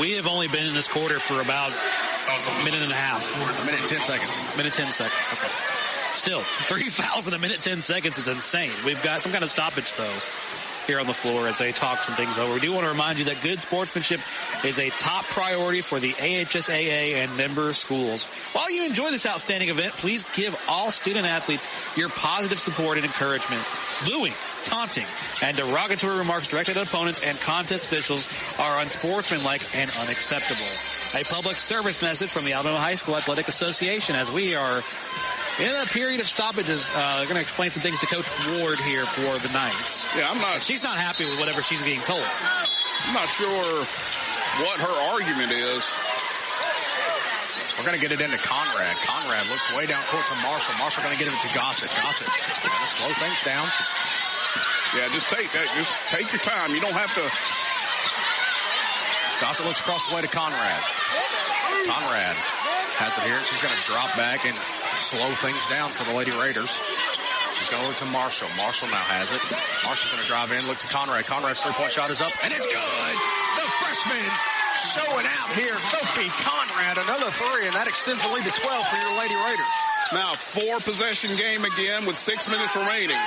We have only been in this quarter for about a minute and a half. A minute and 10 seconds. Minute 10 seconds, okay. Still, 3 fouls in a minute 10 seconds is insane. We've got some kind of stoppage, though, here on the floor as they talk some things over. We do want to remind you that good sportsmanship is a top priority for the AHSAA and member schools. While you enjoy this outstanding event, please give all student athletes your positive support and encouragement. Booing, taunting, and derogatory remarks directed at opponents and contest officials are unsportsmanlike and unacceptable. A public service message from the Alabama High School Athletic Association as we are in a period of stoppages. Going to explain some things to Coach Ward here for the Knights. Yeah, she's not happy with whatever she's being told. I'm not sure what her argument is. We're going to get it into Conrad. Conrad looks way down court to Marshall. Marshall going to get it to Gossett. Gossett going to slow things down. Yeah, just take your time. You don't have to. Gossett looks across the way to Conrad. Conrad has it here. She's going to drop back and slow things down for the Lady Raiders. She's going to look to Marshall. Marshall now has it. Marshall's going to drive in, look to Conrad. Conrad's three-point shot is up, and it's good. The freshman showing out here. Sophie Conrad, another three, and that extends the lead to 12 for your Lady Raiders. Now, 4-possession game again with 6 minutes remaining.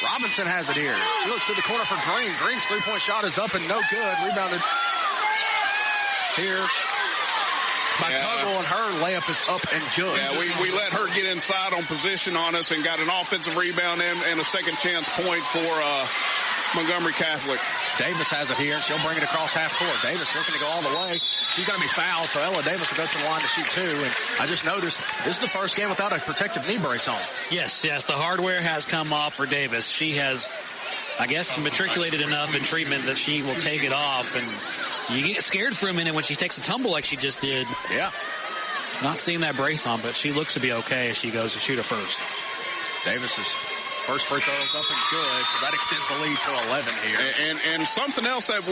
Robinson has it here. She looks to the corner for Green. Green's three-point shot is up and no good. Rebounded here by Tuggle, and her layup is up and good. Yeah, we let her get inside on position on us and got an offensive rebound and a second chance point for Montgomery Catholic. Davis has it here, and she'll bring it across half court. Davis looking to go all the way. She's going to be fouled, so Ella Davis will go to the line to shoot 2. And I just noticed this is the first game without a protective knee brace on. Yes, the hardware has come off for Davis. She has, I guess, matriculated enough in treatment that she will take it off, and you get scared for a minute when she takes a tumble like she just did. Yeah. Not seeing that brace on, but she looks to be okay as she goes to shoot her first. Davis's first free throw is up and good, so that extends the lead to 11 here. And something else that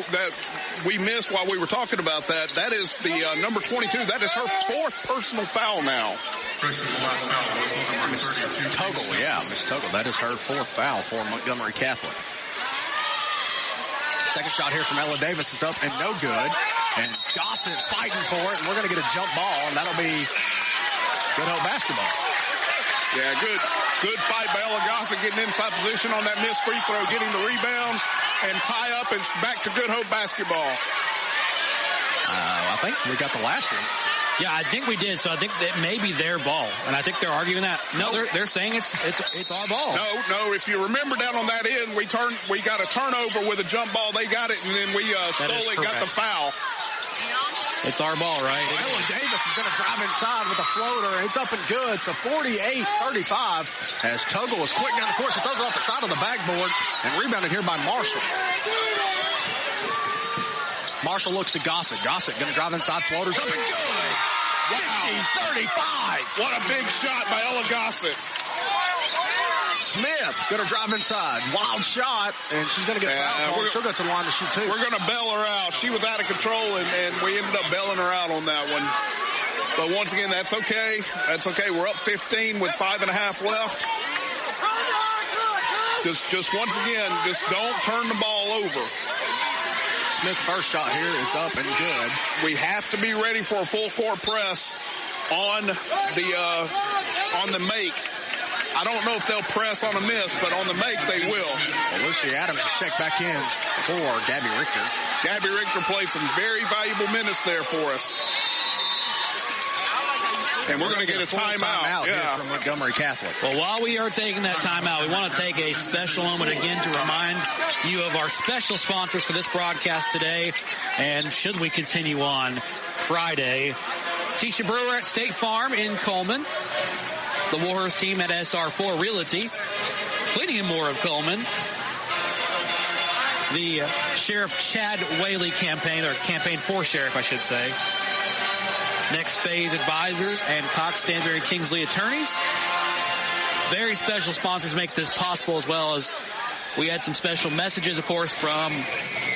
we missed while we were talking about that is the number 22. That is her 4th personal foul now. Miss Tuggle, Miss Tuggle. That is her 4th foul for Montgomery Catholic. Second shot here from Ella Davis is up and no good. And Gossett fighting for it, and we're going to get a jump ball, and that'll be Good Hope basketball. Yeah, good fight by Ella Gossett getting inside position on that missed free throw, getting the rebound and tie up, and back to Good Hope basketball. I think we got the last one. Yeah, I think we did. So I think that may be their ball, and I think they're arguing that. No, they're saying it's our ball. No. If you remember down on that end, we got a turnover with a jump ball. They got it, and then we stole it, got the foul. It's our ball, right? Ella Davis is going to drive inside with a floater. It's up and good. So 48-35 as Tuggle is quick down the court. She throws it off the side of the backboard and rebounded here by Marshall. Marshall looks to Gossett. Gossett going to drive inside, floaters up and good. Wow. 50-35. What a big shot by Ella Gossett. Smith going to drive inside. Wild shot, and she's going to get foul called. She'll go to the line to shoot, too. We're going to bail her out. She was out of control, and we ended up bailing her out on that one. But once again, that's okay. That's okay. We're up 15 with 5.5 left. Just once again, just don't turn the ball over. Smith's first shot here is up and good. We have to be ready for a full court press on the make. I don't know if they'll press on a miss, but on the make they will. Well, Lucy Adams is checked back in for Gabby Richter. Gabby Richter played some very valuable minutes there for us. And we're going to get a timeout here from Montgomery Catholic. Well, while we are taking that timeout, we want to take a special moment again to remind you of our special sponsors for this broadcast today. And should we continue on Friday, Tisha Brewer at State Farm in Coleman, the Warhorse team at SR4 Realty, Cleaning and More of Coleman, the Sheriff Chad Whaley campaign, or campaign for Sheriff, I should say, Next Phase Advisors, and Cox, Stanberry, Kingsley Attorneys. Very special sponsors make this possible, as well as we had some special messages, of course, from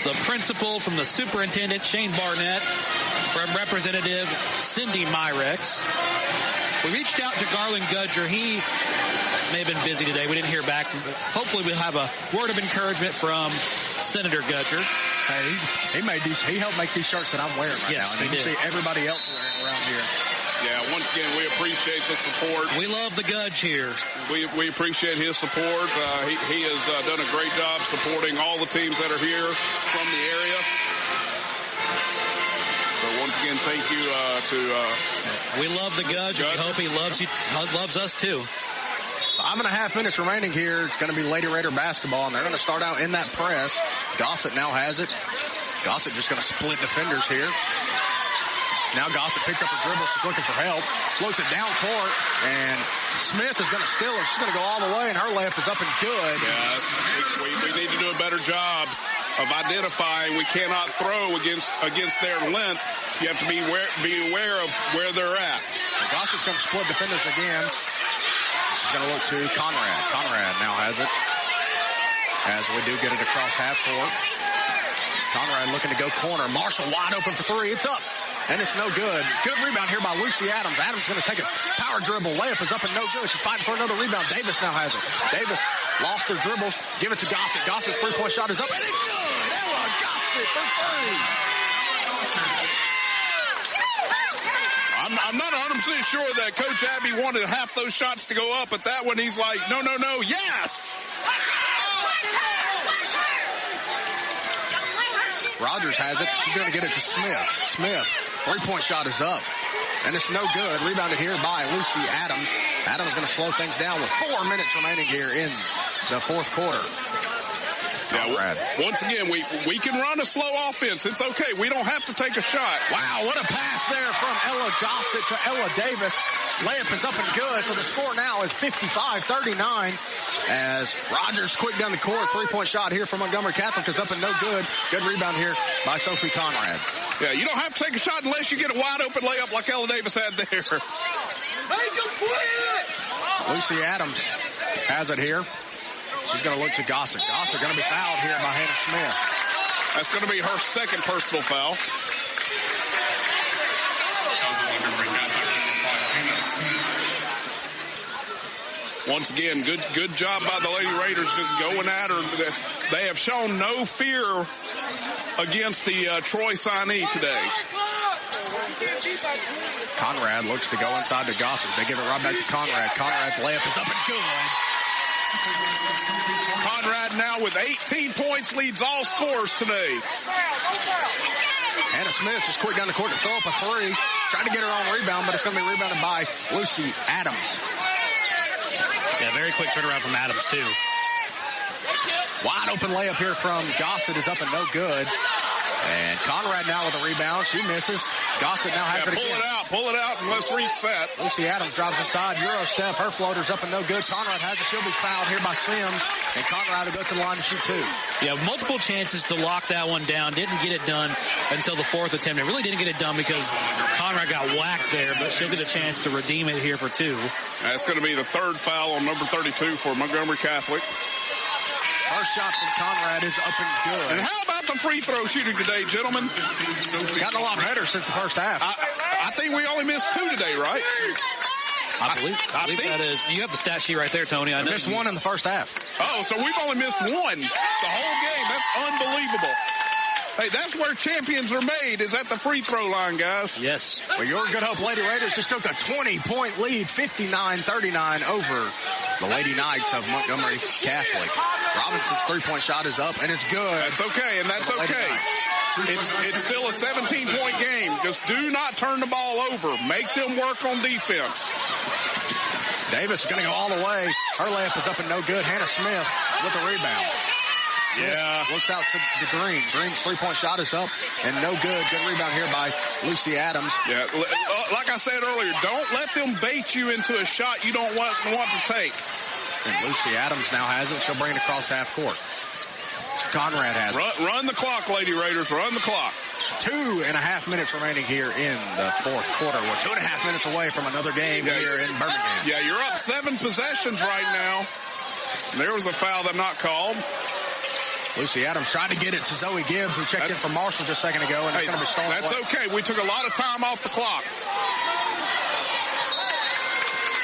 the principal, from the superintendent, Shane Barnett, from Representative Cindy Myrex. We reached out to Garland Gudger. He may have been busy today. We didn't hear back. Hopefully we'll have a word of encouragement from Senator Gudger. Hey, he helped make these shirts that I'm wearing right now. And you see everybody else wearing around here. Yeah, once again, we appreciate the support. We love the Gudge here. We appreciate his support. He has done a great job supporting all the teams that are here from the area. So once again, thank you we love the Gudge. We hope he loves us too. 5.5 minutes remaining here. It's going to be Lady Raider basketball, and they're going to start out in that press. Gossett now has it. Gossett just going to split defenders here. Now Gossett picks up a dribble. She's looking for help. Floats it down court, and Smith is going to steal it. She's going to go all the way, and her layup is up and good. Yes, we need to do a better job of identifying. We cannot throw against their length. You have to be aware of where they're at. Gossett's going to split defenders again. She's going to look to Conrad. Conrad now has it, as we do get it across half court. Conrad looking to go corner. Marshall wide open for three. It's up, and it's no good. Good rebound here by Lucy Adams. Adams going to take a power dribble. Layup is up and no good. She's fighting for another rebound. Davis now has it. Davis lost her dribble. Give it to Gossett. Gossett's three-point shot is up, and it's good. Ella Gossett for three. I'm not 100% sure that Coach Abbey wanted half those shots to go up, but that one he's like, no, yes! Rogers has it. She's going to get it to Smith. Smith, three-point shot is up, and it's no good. Rebounded here by Lucy Adams. Adams going to slow things down with 4 minutes remaining here in the fourth quarter. Yeah, once again, we can run a slow offense. It's okay. We don't have to take a shot. Wow, what a pass there from Ella Gossett to Ella Davis. Layup is up and good, so the score now is 55-39 as Rogers quick down the court. Three-point shot here from Montgomery Catholic is up and no good. Good rebound here by Sophie Conrad. Yeah, you don't have to take a shot unless you get a wide-open layup like Ella Davis had there. Make him quit! Lucy Adams has it here. She's going to look to Gossett. Gossett going to be fouled here by Hannah Smith. That's going to be her second personal foul. Once again, good job by the Lady Raiders just going at her. They have shown no fear against the Troy signee today. Conrad looks to go inside to Gossett. They give it right back to Conrad. Conrad's layup is up and good. Conrad now with 18 points leads all scorers today. Hannah Smith just quick down the court to throw up a three. Trying to get her own rebound, but it's going to be rebounded by Lucy Adams. Yeah, very quick turnaround from Adams, too. Wide open layup here from Gossett is up and no good. And Conrad now with a rebound. She misses. Gossett now has it again. Pull it out, and let's reset. Lucy Adams drives inside. Euro step. Her floater's up and no good. Conrad has it. She'll be fouled here by Sims. And Conrad will go to the line to shoot 2. Yeah, multiple chances to lock that one down. Didn't get it done until the 4th attempt. It really didn't get it done because Conrad got whacked there, but she'll get a chance to redeem it here for 2. That's going to be the 3rd foul on number 32 for Montgomery Catholic. First shot from Conrad is up and good. And how about the free throw shooting today, gentlemen? It's gotten a lot better since the first half. I think we only missed 2 today, right? I believe that is. You have the stat sheet right there, Tony. I missed 1 in the first half. Oh, so we've only missed 1 the whole game. That's unbelievable. Hey, that's where champions are made, is at the free throw line, guys. Yes. Well, your Good Hope Lady Raiders just took a 20-point lead, 59-39 over the Lady Knights of Montgomery Catholic. Robinson's 3-point shot is up, and it's good. That's okay, and that's okay. It's still a 17-point game. Just do not turn the ball over. Make them work on defense. Davis is going to go all the way. Her layup is up and no good. Hannah Smith with a rebound. Yeah. Looks out to the Green. Green's 3-point shot is up and no good. Good rebound here by Lucy Adams. Yeah. Like I said earlier, don't let them bait you into a shot you don't want to take. And Lucy Adams now has it. She'll bring it across half court. Conrad has it. Run the clock, Lady Raiders. Run the clock. 2.5 minutes remaining here in the 4th quarter. We're 2.5 minutes away from another game here in Birmingham. Yeah, you're up 7 possessions right now. And there was a foul that not called. Lucy Adams tried to get it to Zoe Gibbs, who checked in from Marshall just a second ago, and it's going to be stolen. That's okay. We took a lot of time off the clock.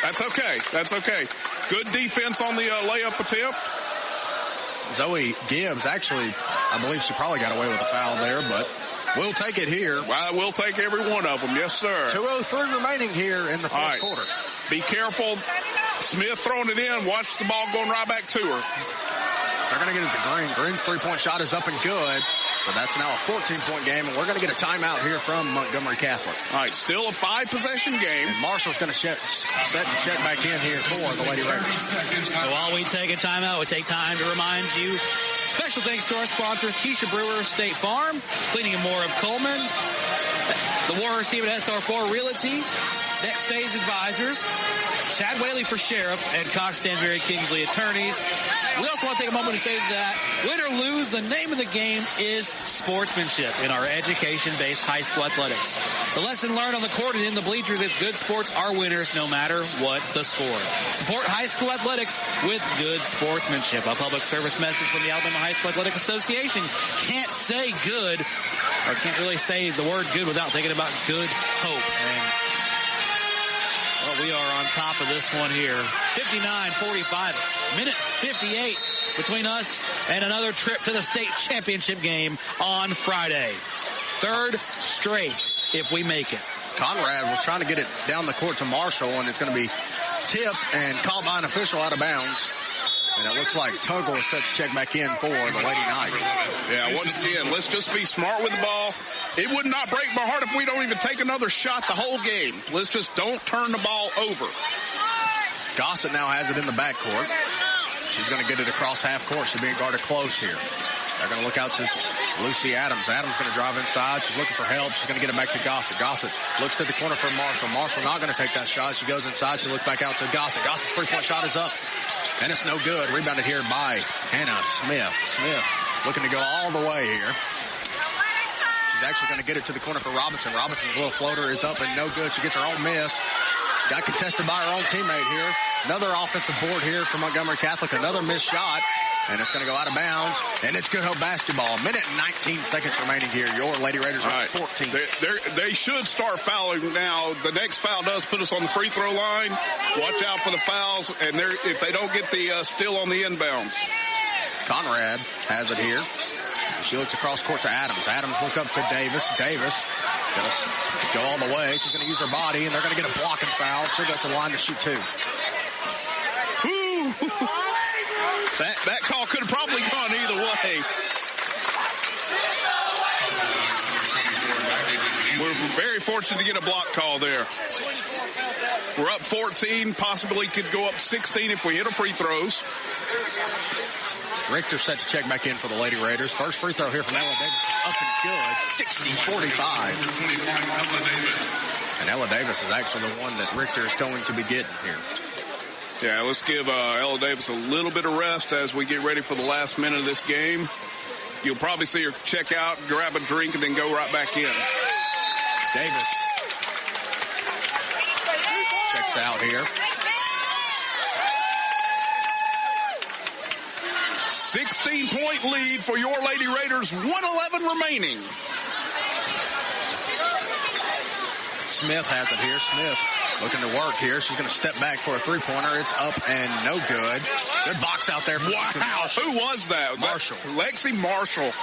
That's okay. That's okay. Good defense on the layup attempt. Zoe Gibbs, actually, I believe she probably got away with a foul there, but we'll take it here. Well, we'll take every one of them. Yes, sir. 2:03 remaining here in the 4th quarter. Be careful. Smith throwing it in. Watch the ball going right back to her. They're going to get it to Green. Green's 3-point shot is up and good. So that's now a 14-point game, and we're going to get a timeout here from Montgomery Catholic. All right, still a 5-possession game. And Marshall's going to set to check back in here for the Lady Raiders. So while we take a timeout, we take time to remind you, special thanks to our sponsors, Keisha Brewer, State Farm, Cleaning and More of Coleman, the Warriors team at SR4 Realty, Next Phase Advisors, Chad Whaley for Sheriff, and Cox Stanberry Kingsley Attorneys. We also want to take a moment to say that win or lose, the name of the game is sportsmanship in our education-based high school athletics. The lesson learned on the court and in the bleachers is good sports are winners no matter what the score. Support high school athletics with good sportsmanship. A public service message from the Alabama High School Athletic Association. Can't say good, or can't really say the word good without thinking about Good Hope. And well, we are on top of this one here. 59-45, minute 58 between us and another trip to the state championship game on Friday. 3rd straight if we make it. Conrad was trying to get it down the court to Marshall, and it's going to be tipped and called by an official out of bounds. And it looks like Tuggle is set to check back in for the Lady Knights. Yeah, once again, let's just be smart with the ball. It would not break my heart if we don't even take another shot the whole game. Let's just don't turn the ball over. Gossett now has it in the backcourt. She's going to get it across half court. She's being guarded close here. They're going to look out to Lucy Adams. Adams going to drive inside. She's looking for help. She's going to get it back to Gossett. Gossett looks to the corner for Marshall. Marshall not going to take that shot. She goes inside. She looks back out to Gossett. Gossett's 3-point shot is up. And it's no good. Rebounded here by Hannah Smith. Smith looking to go all the way here. She's actually going to get it to the corner for Robinson. Robinson's little floater is up and no good. She gets her own miss. Got contested by her own teammate here. Another offensive board here for Montgomery Catholic. Another missed shot. And it's going to go out of bounds. And it's Good Hope basketball. Minute and 19 seconds remaining here. Your Lady Raiders are 14. They should start fouling now. The next foul does put us on the free throw line. Watch out for the fouls. And if they don't get the steal on the inbounds. Conrad has it here. She looks across court to Adams. Adams look up to Davis. Davis going to go all the way. She's going to use her body, and they're going to get a blocking foul. She'll go to the line to shoot 2. That call could have probably gone either way. We're very fortunate to get a block call there. We're up 14, possibly could go up 16 if we hit our free throws. Richter set to check back in for the Lady Raiders. First free throw here from Ella Davis. Up and good. 60-45. And Ella Davis is actually the one that Richter is going to be getting here. Yeah, let's give Ella Davis a little bit of rest as we get ready for the last minute of this game. You'll probably see her check out, grab a drink, and then go right back in. Davis checks out here. 16-point lead for your Lady Raiders, 1:11 remaining. Smith has it here. Smith looking to work here. She's going to step back for a three-pointer. It's up and no good. Good box out there. Wow, who was that? Marshall. Lexi Marshall.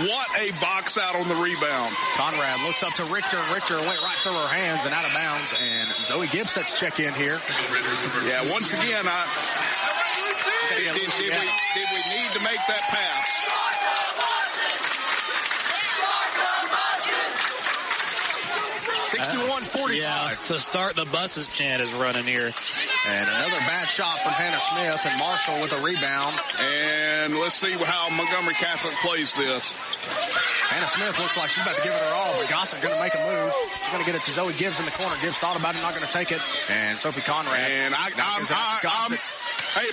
What a box out on the rebound. Conrad looks up to Richter. Richter went right through her hands and out of bounds. And Zoe Gibbs sets check in here. Yeah, once again, did we need to make that pass? Yeah, the start the buses chant is running here. And another bad shot from Hannah Smith, and Marshall with a rebound. And let's see how Montgomery Catholic plays this. Hannah Smith looks like she's about to give it her all, but Gossett going to make a move. She's going to get it to Zoe Gibbs in the corner. Gibbs thought about it, not going to take it. And Sophie Conrad. And hey,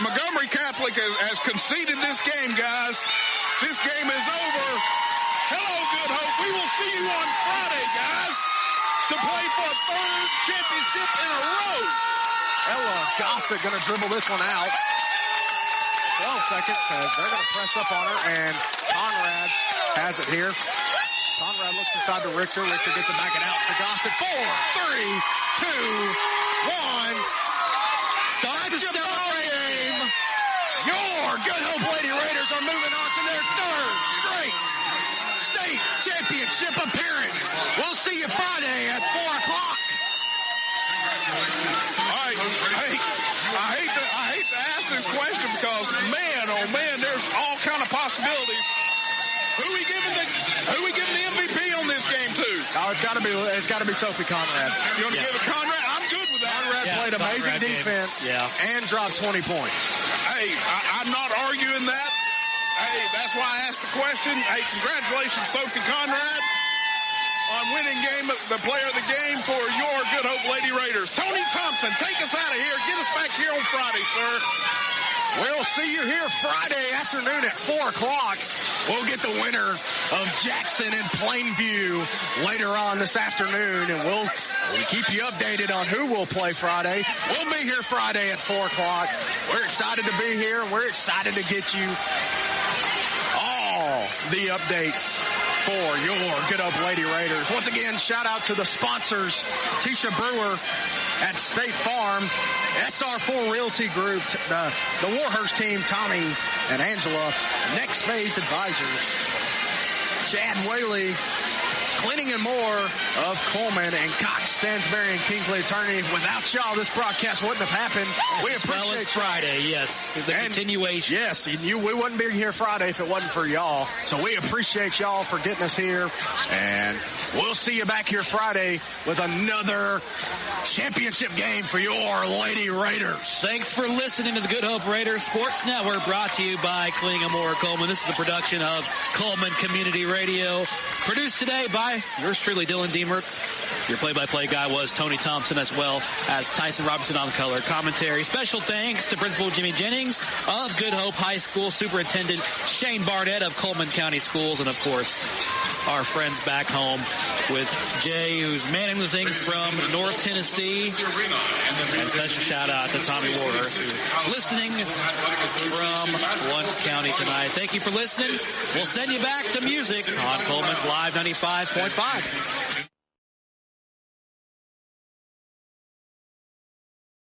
Montgomery Catholic has conceded this game, guys. This game is over. Hello, Good Hope. We will see you on Friday, guys, to play for a third championship in a row. Ella Gossett going to dribble this one out. 12 seconds. They're going to press up on her, and Conrad has it here. Conrad looks inside to Richter. Richter gets it back and out to Gossett. 4, 3, 2, 1. Start the game. Your Good Hope Lady Raiders are moving on to their third straight state championship appearance. We'll see you Friday at 4 o'clock. All right. I hate to ask this question because, man, oh man, there's all kind of possibilities. Who we giving the MVP on this game to? Oh, it's got to be Sophie Conrad. You want to give it Conrad? I'm good with that. Conrad played amazing defense and dropped 20 points. Hey, I'm not arguing that. Hey, that's why I asked the question. Hey, congratulations, Sophie Conrad, on winning the player of the game for your Good Hope Lady Raiders. Tony Thompson, take us out of here. Get us back here on Friday, sir. We'll see you here Friday afternoon at 4 o'clock. We'll get the winner of Jackson and Plainview later on this afternoon, and we'll keep you updated on who will play Friday. We'll be here Friday at 4 o'clock. We're excited to be here. We're excited to get you all the updates for your Good Hope Lady Raiders. Once again, shout out to the sponsors, Tisha Brewer at State Farm, SR4 Realty Group, the Warhurst team, Tommy and Angela, Next Phase Advisors, Chad Whaley, Cleaning and More of Coleman, and Cox, Stansberry, and Kingsley Attorney. Without y'all, this broadcast wouldn't have happened. We appreciate Friday, yes. The continuation. Yes, we wouldn't be here Friday if it wasn't for y'all. So we appreciate y'all for getting us here. And we'll see you back here Friday with another championship game for your Lady Raiders. Thanks for listening to the Good Hope Raiders Sports Network, brought to you by Cleaning and More Coleman. This is a production of Coleman Community Radio, produced today by yours truly, Dylan Deemer. Your play-by-play guy was Tony Thompson, as well as Tyson Robinson on the color commentary. Special thanks to Principal Jimmy Jennings of Good Hope High School, Superintendent Shane Barnett of Coleman County Schools, and of course, our friends back home with Jay, who's manning the things from North Tennessee. And special shout out to Tommy Warhurst, who's listening from Lawrence County tonight. Thank you for listening. We'll send you back to music on Coleman's Live 95.5.